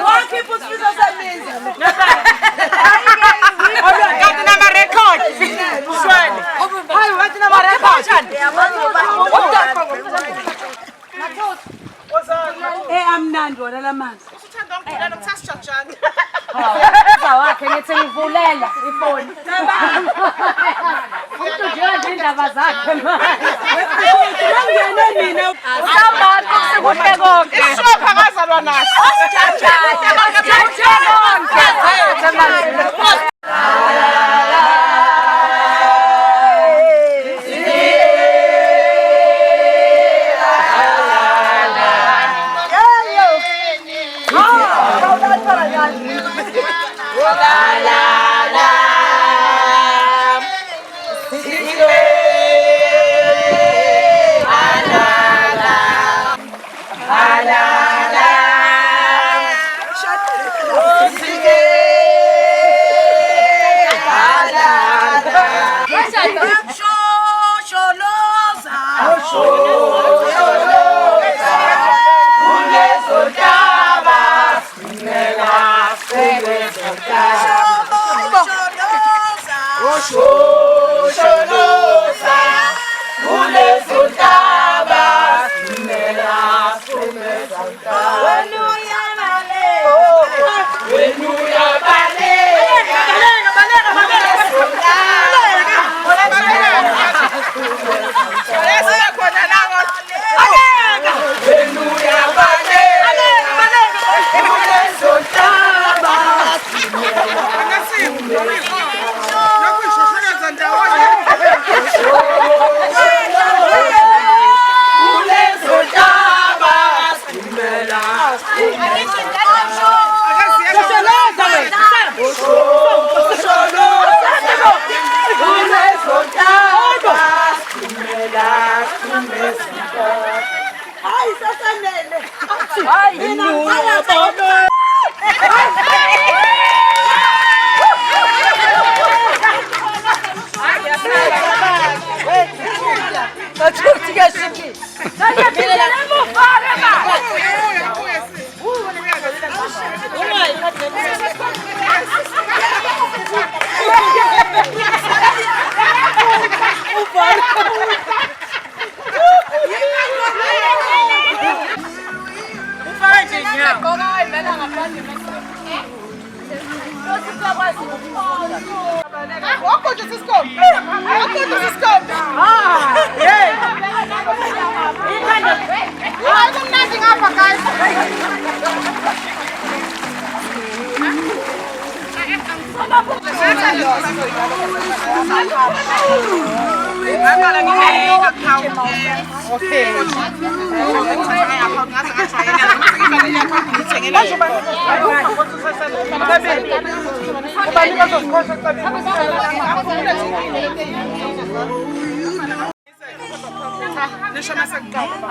Wakhipha usifiso semizi. Kanti nama-record. Shwele. Hayi wathi nama-record. Amnandi wona lamanzi. Usuthanda ngivulele ngithatha sijajana. Zawakhe ngithi ngivulela ifoni. Umuntu nje indaba zakhe manje. Ngiyane mina. Awusabantu kusekuhle konke. Ishopha ngazalwa naso.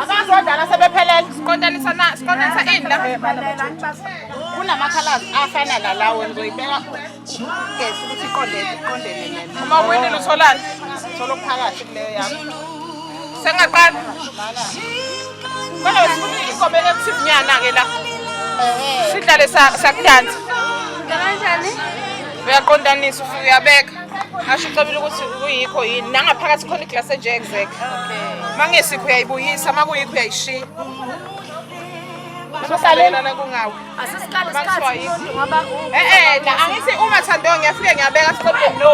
Abazodala sebephelele sikontanisa ini la kunamakhalazi afana nalawo ngizoyibeka ugesi ukuthi iqondene nena uma uwinile utholani thola phakathi kuleyo yakho sengaqala kodwa sifuna inkobe ekusinyana ke la sidlale sakudansa kanjani uyaqondanisa ufike uyabeka asho ucabile ukuthi kuyikho yini nangaphakathi khona iglass enje exact mangesikho uyayibuyisa makuyikho uyayishiya Masalelana kungawe. Asisiqale isikhathi ngoba la angithi uma Thandwa ngiyafike ngiyabeka siqobe no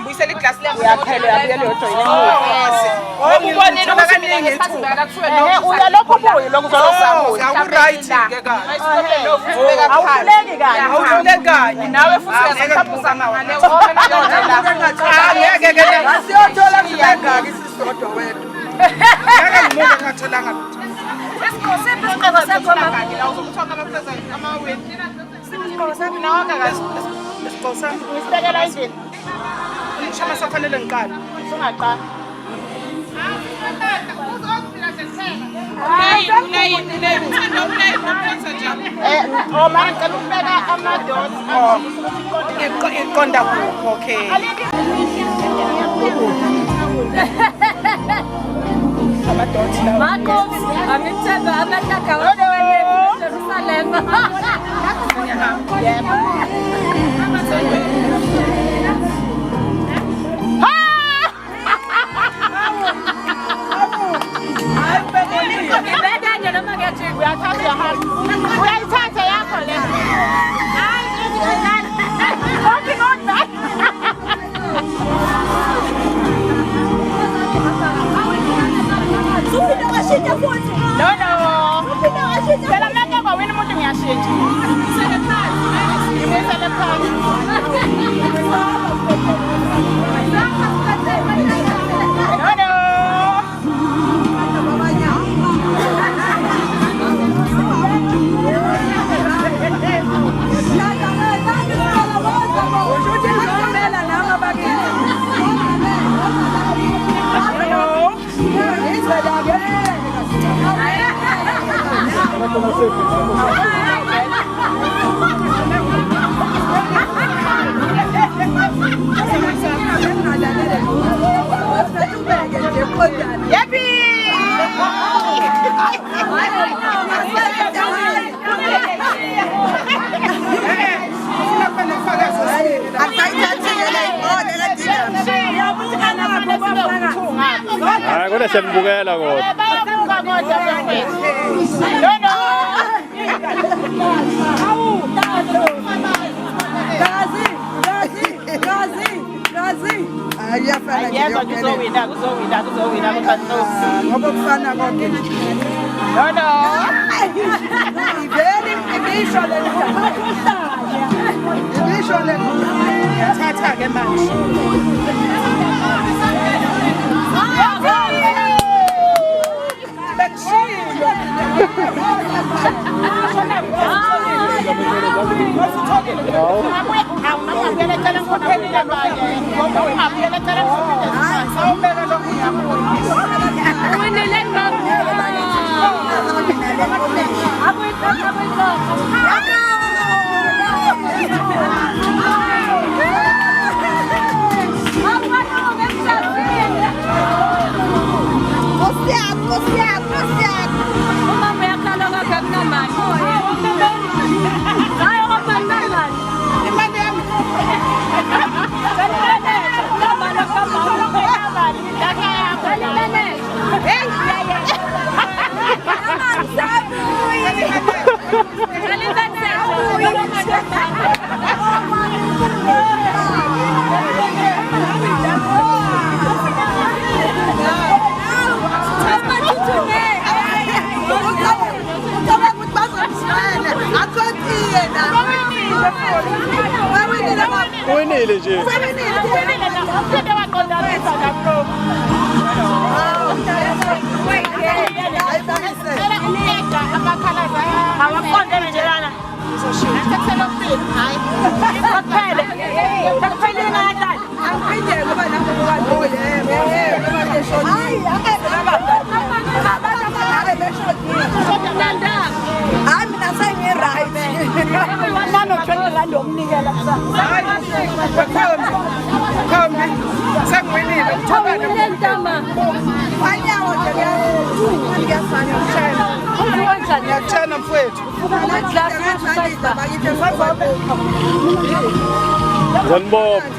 ngibuyisela iglasi lami. Uyaphela uyabuyela uyojoyina emuva. Ubonile ukuthi mina ngesikhathi ngaka kuthiwe no. Uya lokho buyi lokho uzolosabuya. Aku-right ke kanje. Awuhluleki kanye. Awuhluleki kanye. Nawe futhi uyasakhapuza ngale wona la. Ngeke ke Asiyothola sibengaki sisodwa wena. ngeke ngimuke ngatholanga lutho. Ngishama safanele ngiqala. Sungaqala. Oma ngicela ukubeka amadots. Iqonda kuphi? Okay. Amadots lawo. Marco, amithemba amataka wona Jerusalem. Yebo. Ibeda nje noma ngiyathi Uyathatha uyahambe. Uyayithatha yakho le. hayi ngizokala. Holding on back. Suphinda washintsha futhi. No no. Suphinda washintsha. Phela manje kwawena umuntu ngiyashintsha. Ngimisele phansi. No no. Hayi kodwa siyambukela kodwa. Bayabuka kodwa bafethu. No no. Gazi. Ayiyafana nje Yebo yonke le. kuzowina kukantosi. Ngoba kufana konke nje. No no. Iveli ibisho le nto. Ibisho le nto. Thatha ke manje. Uwinile nje. Hayi mina sengi-right. Nano-20 omnikela Khombi. Sengiwinile. Awuyile ntama. fanyawo nje kuyafana ukushayela. Ngiyakutshena mfowethu. Ngizonibopha.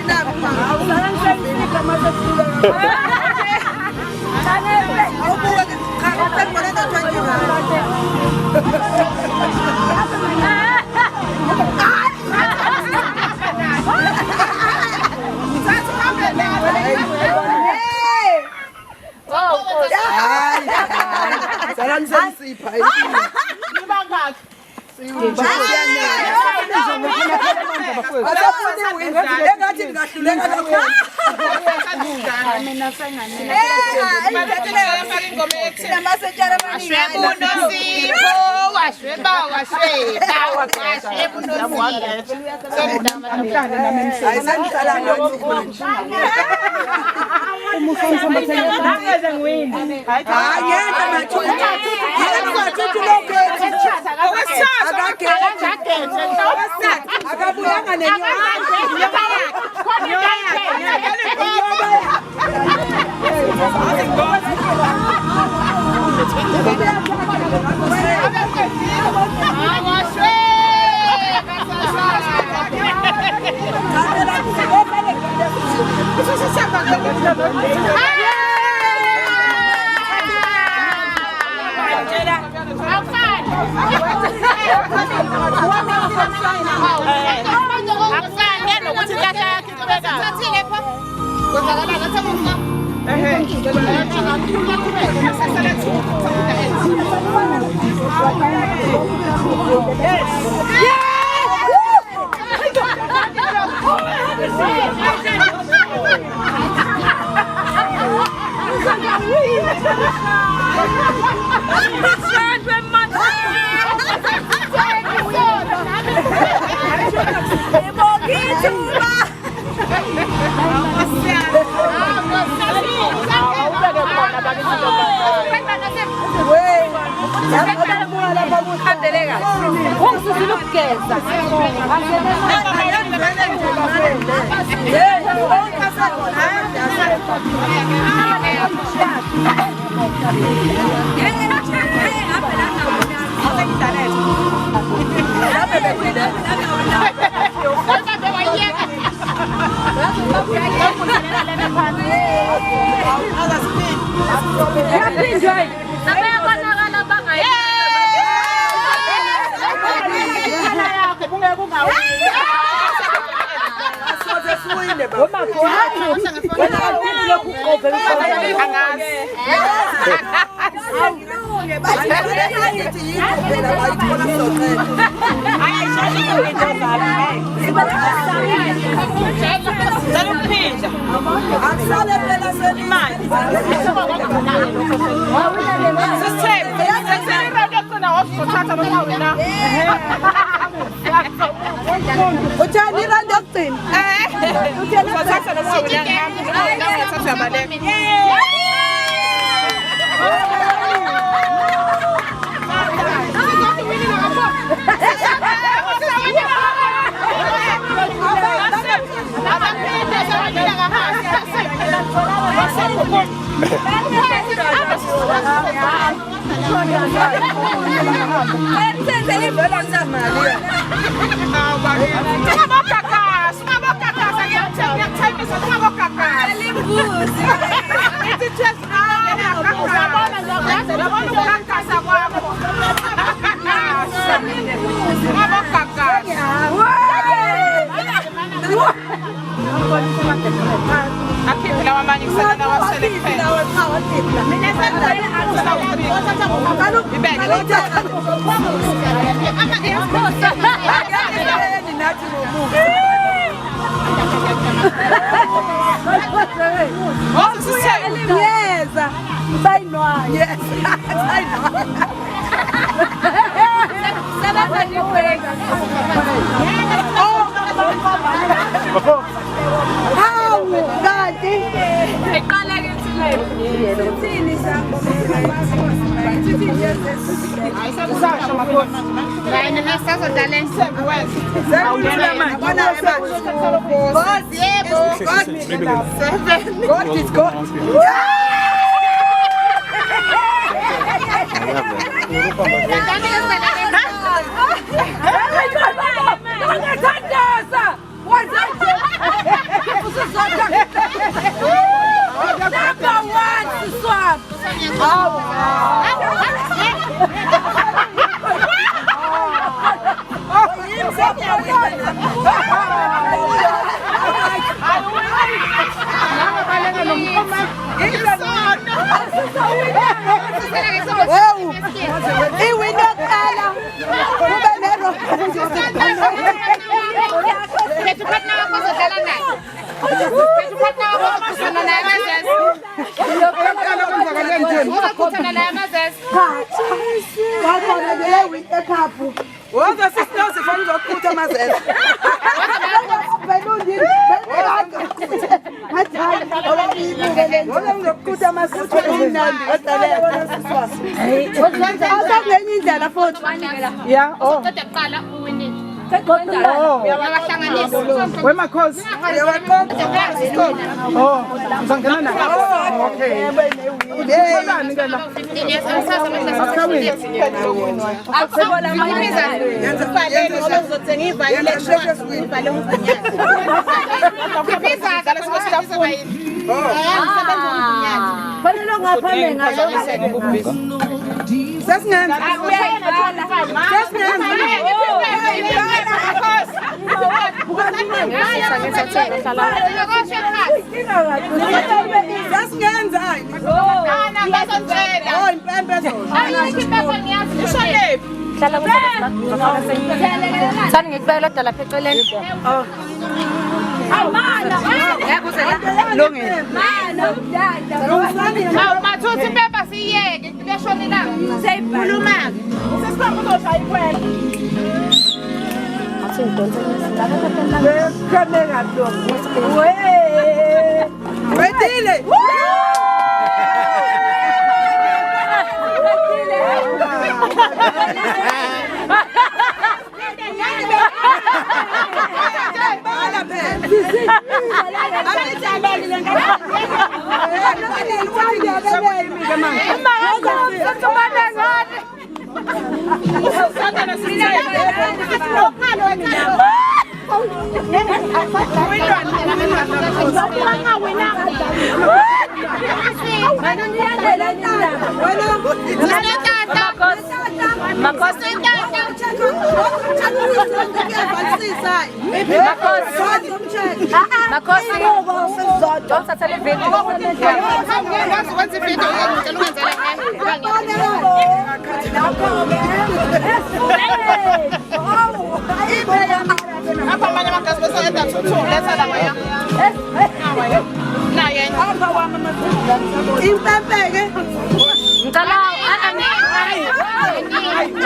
lapho. Woza sisinoze fana uzoqhutha amazela. Belundini. Woza uzoqhutha amazela emnandi kodwa bona siswasi. Awusangenye indlela futhi. Yeah, oh. Qeda kuqala uwinile. Wemakhosi. Oh, uzangena na. Okay. Ubani ke la? Akusebola amaliza. Yenza ngoba uzothenga ivayile ivale umgunyathi. Ifiza ngala sikositafuna. Umsebenzi womgunyathi. Fanele ngaphame ngayo. Sesingenza. Sani ngikubeka dala lapha eceleni. Lungile. Mathuthi impemba siyeke beshonela. Seyikhuluma. Sesikhamba uzoshaya ikhwela. Wedile.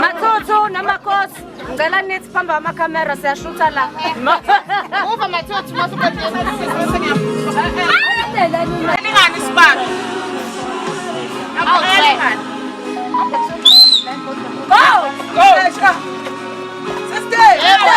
Mathuthu namakhosi ngicela nithi phamba amakhamera siyashutha la. Uva Mathuthu masukwenzela elingani isibalo. Awelingani. Go. Sister. Yebo.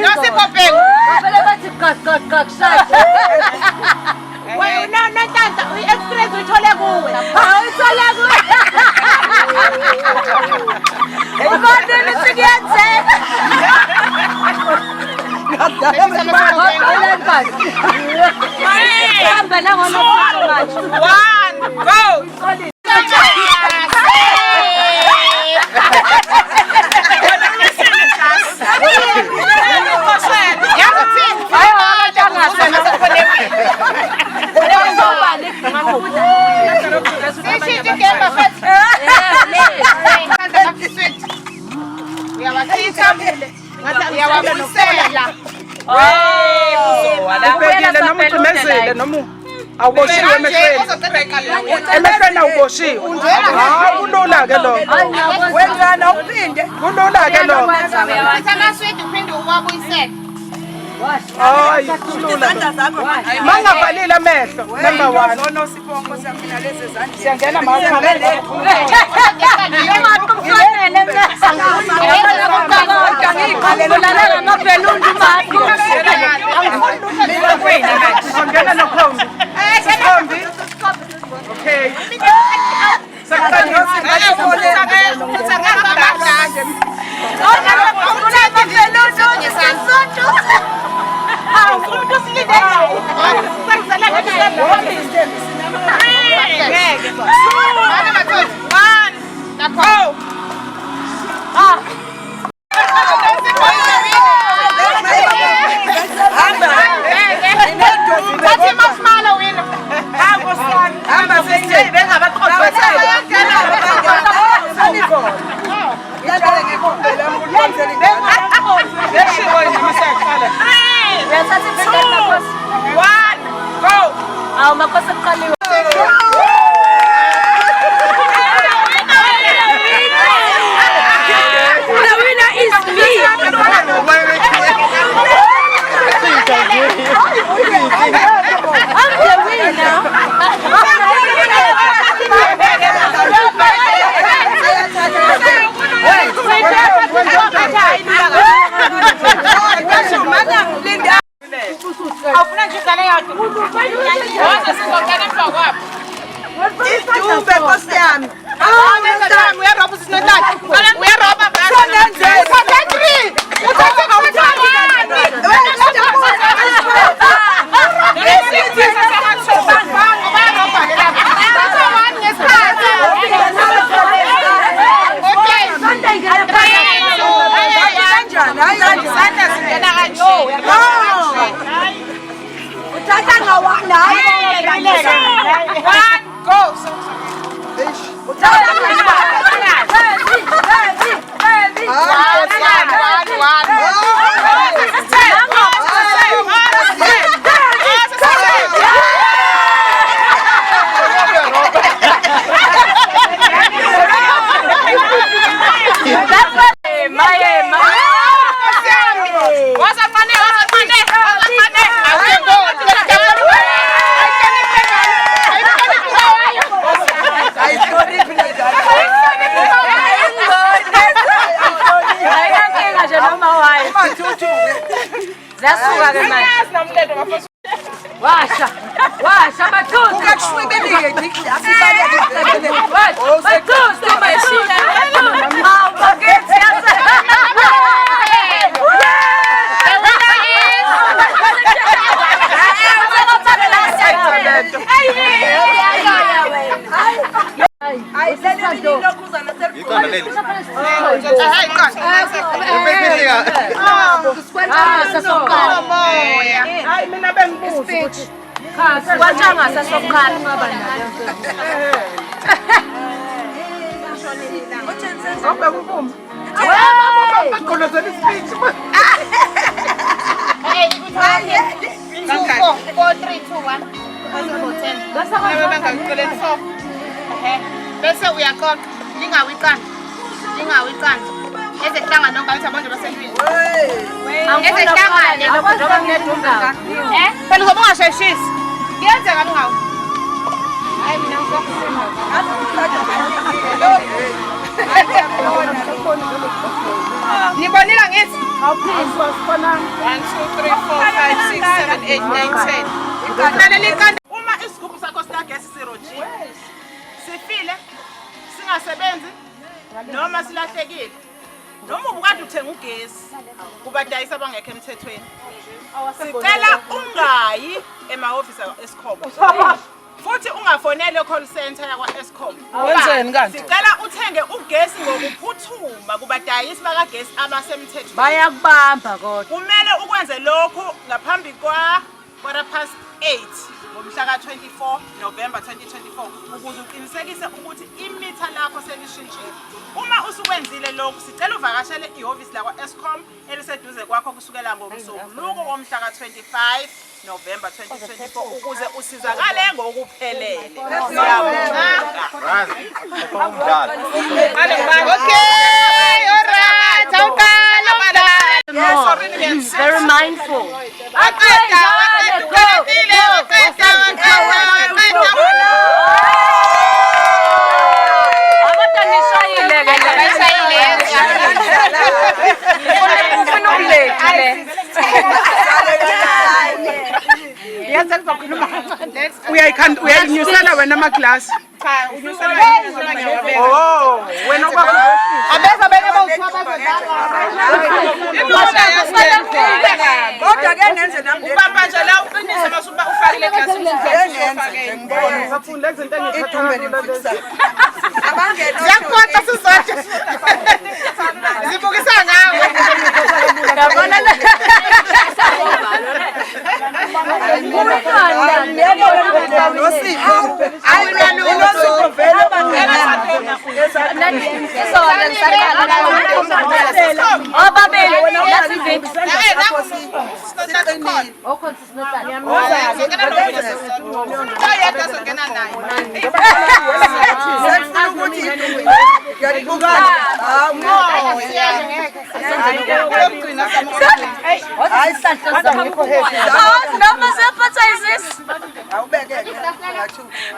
Não se Wena unanhlanhla uyi-experience uyithole kuwe. Uyithole kuwe. Ubona ukuthi kuyenzeka. Ubekile noma ucimezile noma awuboshiwe emehlweni awuboshiwe. Kulula ke lokho. Wenzani awuphinde? Kulula ke lokho. Amaswidi uphinde uwabuyisele. Hayi, kulula. Mangavalile amehlo. Number 1. Siyangena mawuqhamele. Ngena nokhombi. Khombi. Okay. Bese uyakhona lingawiqani ezehlangano ngathi abantu basendlini ezehlangano ngoba ngedunga phela uzobe ungasheshisi kuyenzeka lingawi hayi mina ngizokusema nibonile ngithi awuphinde sibona 1 2 3 4 5 6 8, 9, 10. Lalela iqanda. Uma isigubhu sakho sikagesi sirojile. Sifile, singasebenzi noma silahlekile. Noma ubukade uthenga ugesi kubadayisa abangekho emthethweni. Sicela ungayi emahhovisi e-Eskom. Futhi ungafonele call center yakwa Eskom. Wenzeni kanti? Sicela uthenge ugesi ngokuphuthuma kubadayisi bakagesi abasemthethweni. Bayakubamba kodwa. Kumele ukwenze lokho ngaphambi kwa 8 ngomhla ka-24 November 2024 ukuze uqinisekise ukuthi imitha lakho selishintshile. Uma usukwenzile lokho sicela uvakashele ihhovisi lakwa Eskom eliseduze kwakho kusukela ngomsombuluko womhla ka-25 November 2024 ukuze usizakale ngokuphelele. Very mindful. Uyayinyusela wena amaglasi. Oh, wena abeza bene kodwa ke nenze nami ubamba nje la uqinise masuba ufakile eglasini ufake ngibona safunda izinto engithatha abangena yakhotha sizathu zibukisa ngawe ngabona la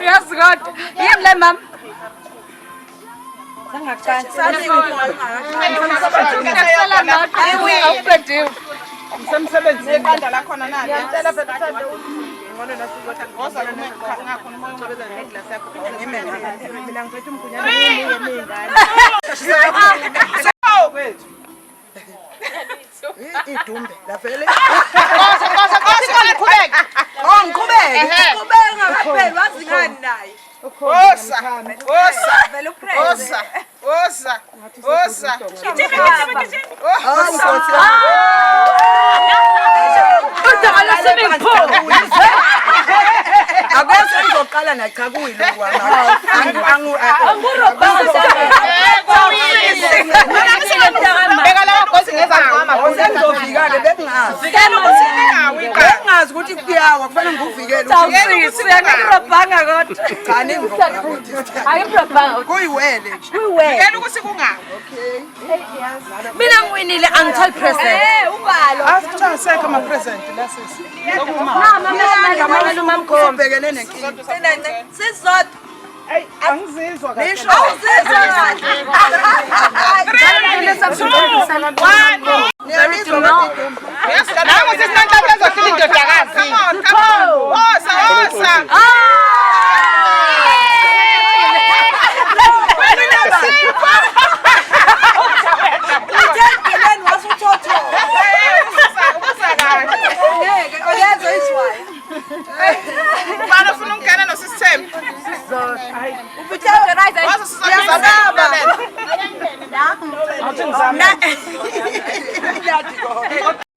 Yes, God. Yem le mam. Idumbe lavele Qala na cha kuyilo bengazi ukuthi kuyawa kufanele ngivikele Ayirobhanga kodwa. cha Ayirobhanga. kuyiwele Ngeke ukuthi kungawe. Mina ngiwinile angitholi present. After second my present la sisi. mama ubhekene nenkinga Sizodwa. Angizizwa kahle. Nisho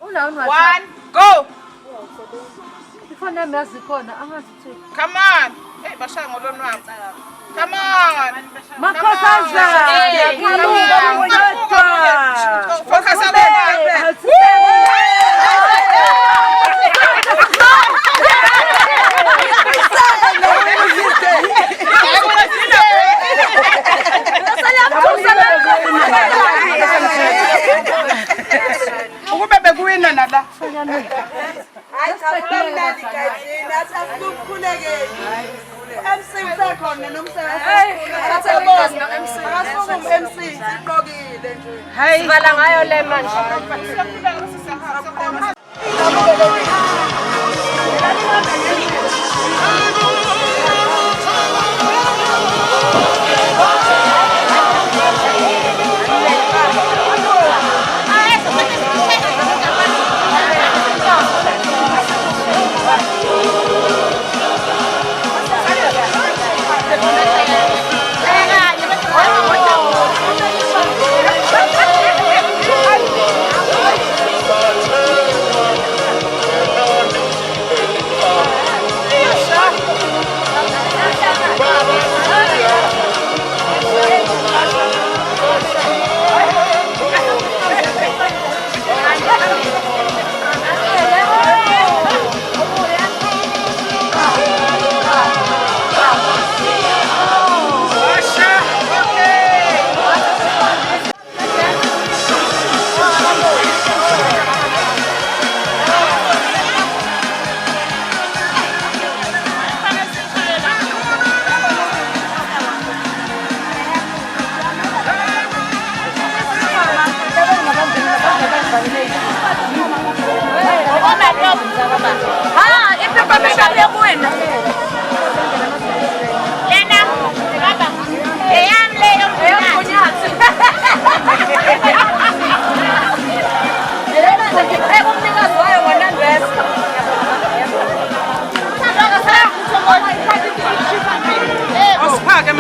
One, go! Come on! Hey, bashaya ngolonwabo. Come on! Makhosaza. Focus on ukube bekuwina nala Hayi cha mnandi kajini asasikhulekeni MC usekhona nomsebenzi asebona MC akasonga MC siqokile nje Hayi sibala ngayo le manje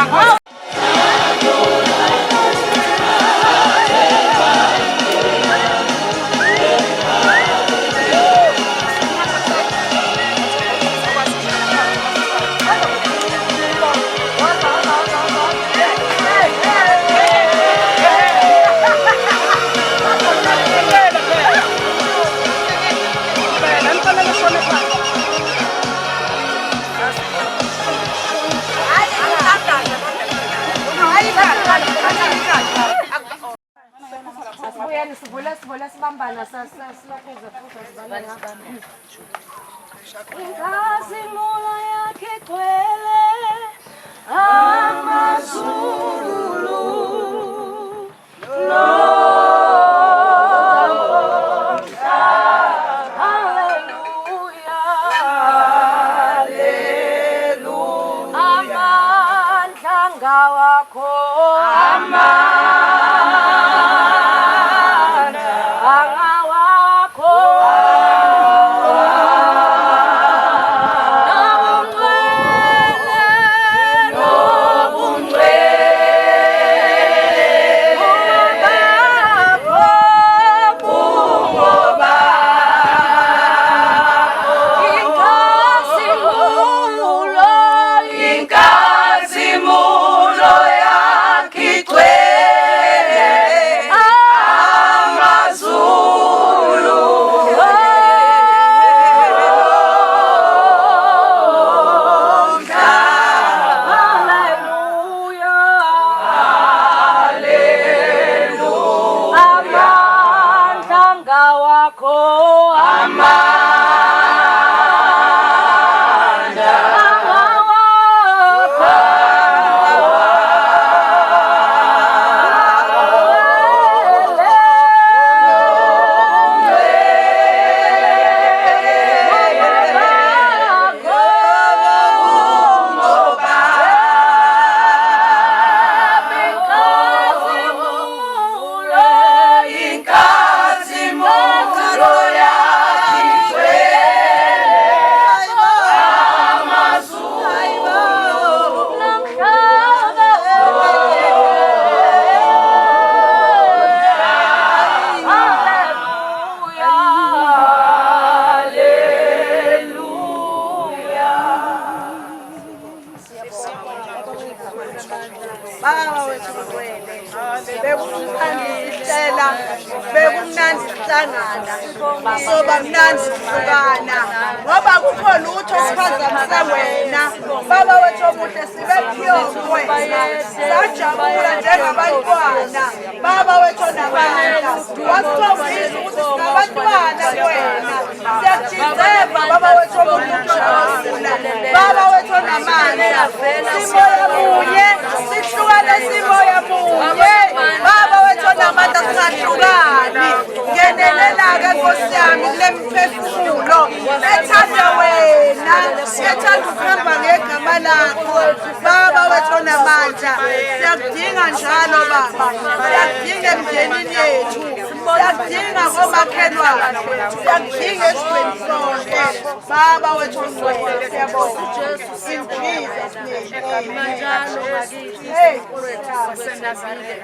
mama. Sivule sibambana silokhuza futhi sibambana. Inkazimulo yakhe igcwele amazulu amandla ngawakho bekumnandi sihlangana soba mnandi sihlukana ngoba kukho lutho siphazamisa wena baba wethu omuhle sibephiwe sajabula njengabantwana baba wethu onamandla wasithombisa ukuthi singabantwana wena siyakujizeba baba wethu omuhle ukhona baba wethu onamandla simoya munye sihlukane simoya munye baba wethu onamandla singahlukani ngenelela-ke nkosi yami kule mphefumulo ethanda wena ethanda ukuhamba ngegama lakho baba wethu onamandla siyakudinga njalo baba siyakudinga emndenini yethu siyakudinga komakhelwane siyakudinga esigweni sonke baba wethu ongcwele siyabonga in Jesus name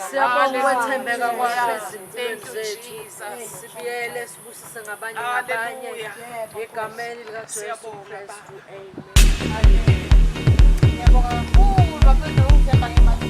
siyabonga ukwethembeka kwakho ezintweni zethu sibiyele sibusise ngabanye ngabanye egameni likaJesu Kristu amen. Ngiyabonga kakhulu bafethu ukuthemba ngemali.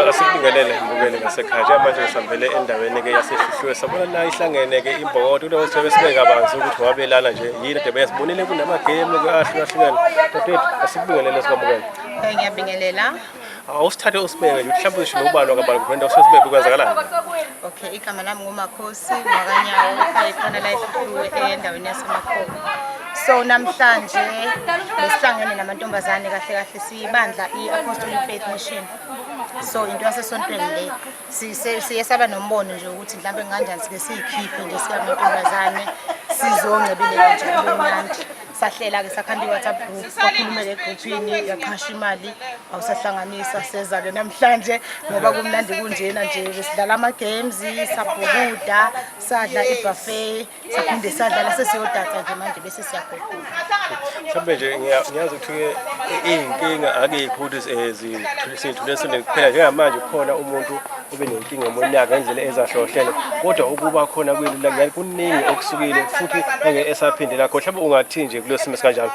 Asibingelele mbukeli ngasekhaya njengamanje sihambele endaweni ke yasehluhlwe sabona la ihlangene ke imbokodo kulo sibe sibeka abanzi ukuthi wabelana nje yini debe yasibonile kunamagame ke ahlukahlukene dadethu asibingelele sikwamukela ngiyabingelela awusithathe usibeke nje mhlawumbe usho ubani wakabani kuphenda usibeke kwenzakalani okay igama lami nguMakhosi Makanyawo ekhona la ehluhlwe endaweni yaseMakhoko so namhlanje besihlangene namantombazane kahle kahle siyibandla iApostolic Faith Mission so into yasesontweni le siye saba nombono nje ukuthi mhlawumbe kanjani sike siyikhiphe nje siyamantombazane sizongcebile kanjani bomnandi sahlela ke sakhanda iWhatsApp group kwakhulume le groupini yaqhasha imali awusahlanganisa seza ke namhlanje ngoba kumnandi kunjena nje sidlala ama games sabhukuda sadla ibuffet saphinde sadlala sesiyodatha nje manje bese siyakhokula mhlawumbe nje ngiyazi ukuthi inkinga akekho ukuthi sithulesele kuphela njengamanje khona umuntu ube nenkinga emonyaka ngendlela ezahlohlele kodwa ukuba khona kwelula ngani kuningi okusukile futhi esaphindela khona mhlawumbe ungathi nje kulo simo sikanjalo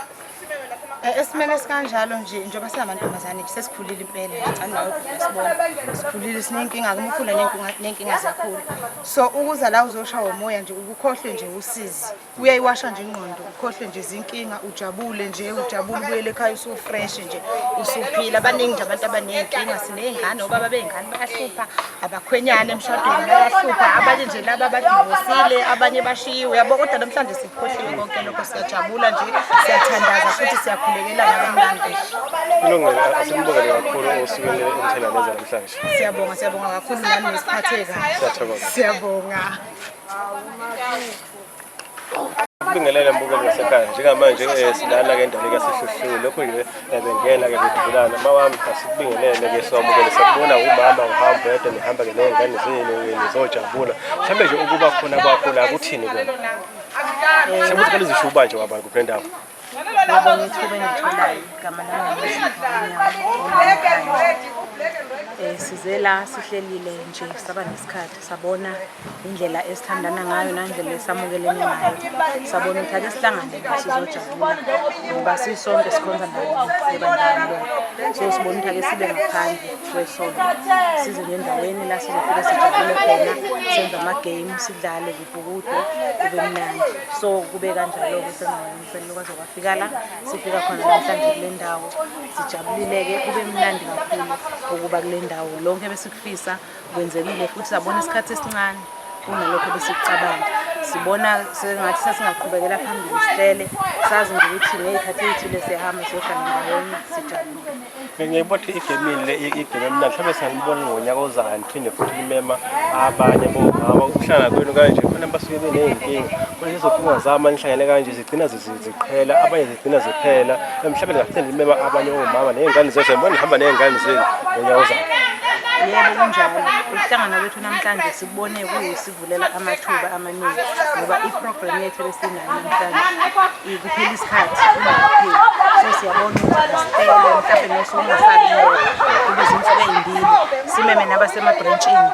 esimene sikanjalo nje njengoba singamantombazane nje sesikhulile impela ngicela nawe sibona sikhulile sinenkinga kumkhulu nenkinga zakhulu so ukuza la uzoshawa umoya nje ukukhohle nje usizi uyayiwasha nje ingqondo ukhohle nje izinkinga ujabule nje ujabule ubuyele ekhaya usu fresh nje usuphila abaningi nje abantu abanenkinga sinezingane obaba bengane bayahlupha abakhwenyane emshadweni bayahlupha abanye nje laba abadivosile abanye bashiwe yabo kodwa namhlanje sikhohliwe konke lokho siyajabula nje siyathandaza futhi siyakhulekela nabamnandi kulungile asimbongele kakhulu osukwini emthela leza namhlanje siyabonga kakhulu nani nesiphathe kahle siyabonga Bingelele mbukeli ngasekhaya njengamanje silana ke endaweni yasehluhlwe lokho nje bengena ke bedlulana mawami asibingelele ke siwamukele sabona umama uhamba yedwa nihamba ke nezingane zenu nizojabula mhlambe nje ukuba khona kwakho la kuthini kona mhlambe ukuthi lizisho ubanje wabantu kuphendawo ngibonga ithuba engitholayo igama lami sizela sihlelile nje saba nesikhathi sabona indlela esithandana ngayo nandlela esamukelene ngayo sabona ukuthi ake sihlangane sizojabula ngoba sisonke sikhonza ndawonye ebandleni so sibona ukuthi ake sibe ngaphandle kwesonto size endaweni la sizofika sijabule khona senza ama game sidlale kubhukude kube mnandi so kube kanjalo bese ngiyenzela ukwazi kwafika la sifika khona namhlanje kule ndawo sijabulile ke kube mnandi kakhulu ukuba kule ndawo lonke besikufisa kwenzekile futhi sabona isikhathi esincane kunalokho besicabanga sibona sengathi sasingaqhubekela phambili sihlele sazi ukuthi ngekhathi ethile sihamba sohlala ndawonye sijabule ngiyibona igemini le igeme mna mhlawumbe sanibona ngonyaka ozayo niphinde futhi nimema abanye bomama ukuhlala kwenu kanje khona basuke beneyinkinga kodwa izophuma zama nihlangene kanje zigcina ziqhela abanye zigcina ziphela mhlawumbe ngaphinde nimema abanye omama nezingane zenu sibona nihamba nezingane zenu ngonyaka ozayo yebo kunjalo ukuhlangana kwethu namhlanje sikubone kuyisivulela amathuba amaningi ngoba iprogram yethu lesinayo namhlanje ikuphela isikhathi kungapheli so siyabona ukuthi asitele mhlawumbe nesungasabi kube izinsuku ezimbili simeme nabasemabranchini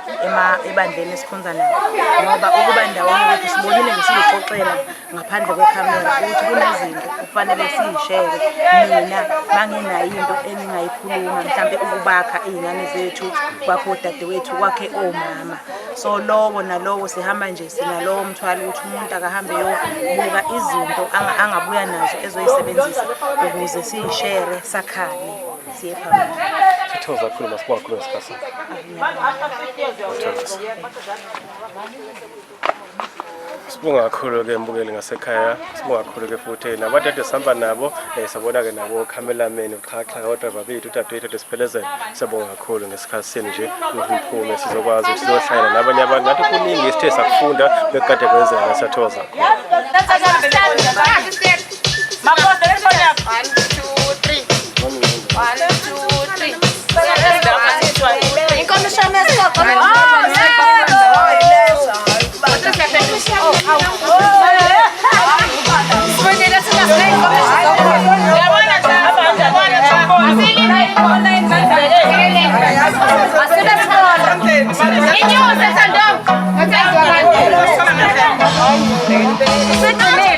ebandleni esikhonza nabo ngoba ukuba ndawonye ukuthi sibonile ngesixoxela ngaphandle kwekhamera ukuthi kunezinto kufanele siyishare mina manginayo into engingayikhuluma mhlawumbe ukubakha izingane zethu kwakho dadewethu kwakhe omama so lowo nalowo sihamba nje sinalowo mthwalo ukuthi umuntu akahambe yobuka izinto angabuya nazo ezoyisebenzisa ukuze siyishare sakhane siye phambili. Sithokoza kakhulu masibonga kakhulu ngesikhathi. Sibonga kakhulu-ke mbukeli ngasekhaya, sibonga kakhulu-ke futhi nabantu ade sihamba nabo sabona-ke nabo cameraman uxhaxha odriver bethu udadewethu ade siphelezela. Siyabonga kakhulu ngesikhathi senu nje uphume sizokwazi ukuthi sizohlala nabanye abantu ngathi kuningi isithe sakufunda bekade kwenzeka. Siyathokoza kakhulu. 这个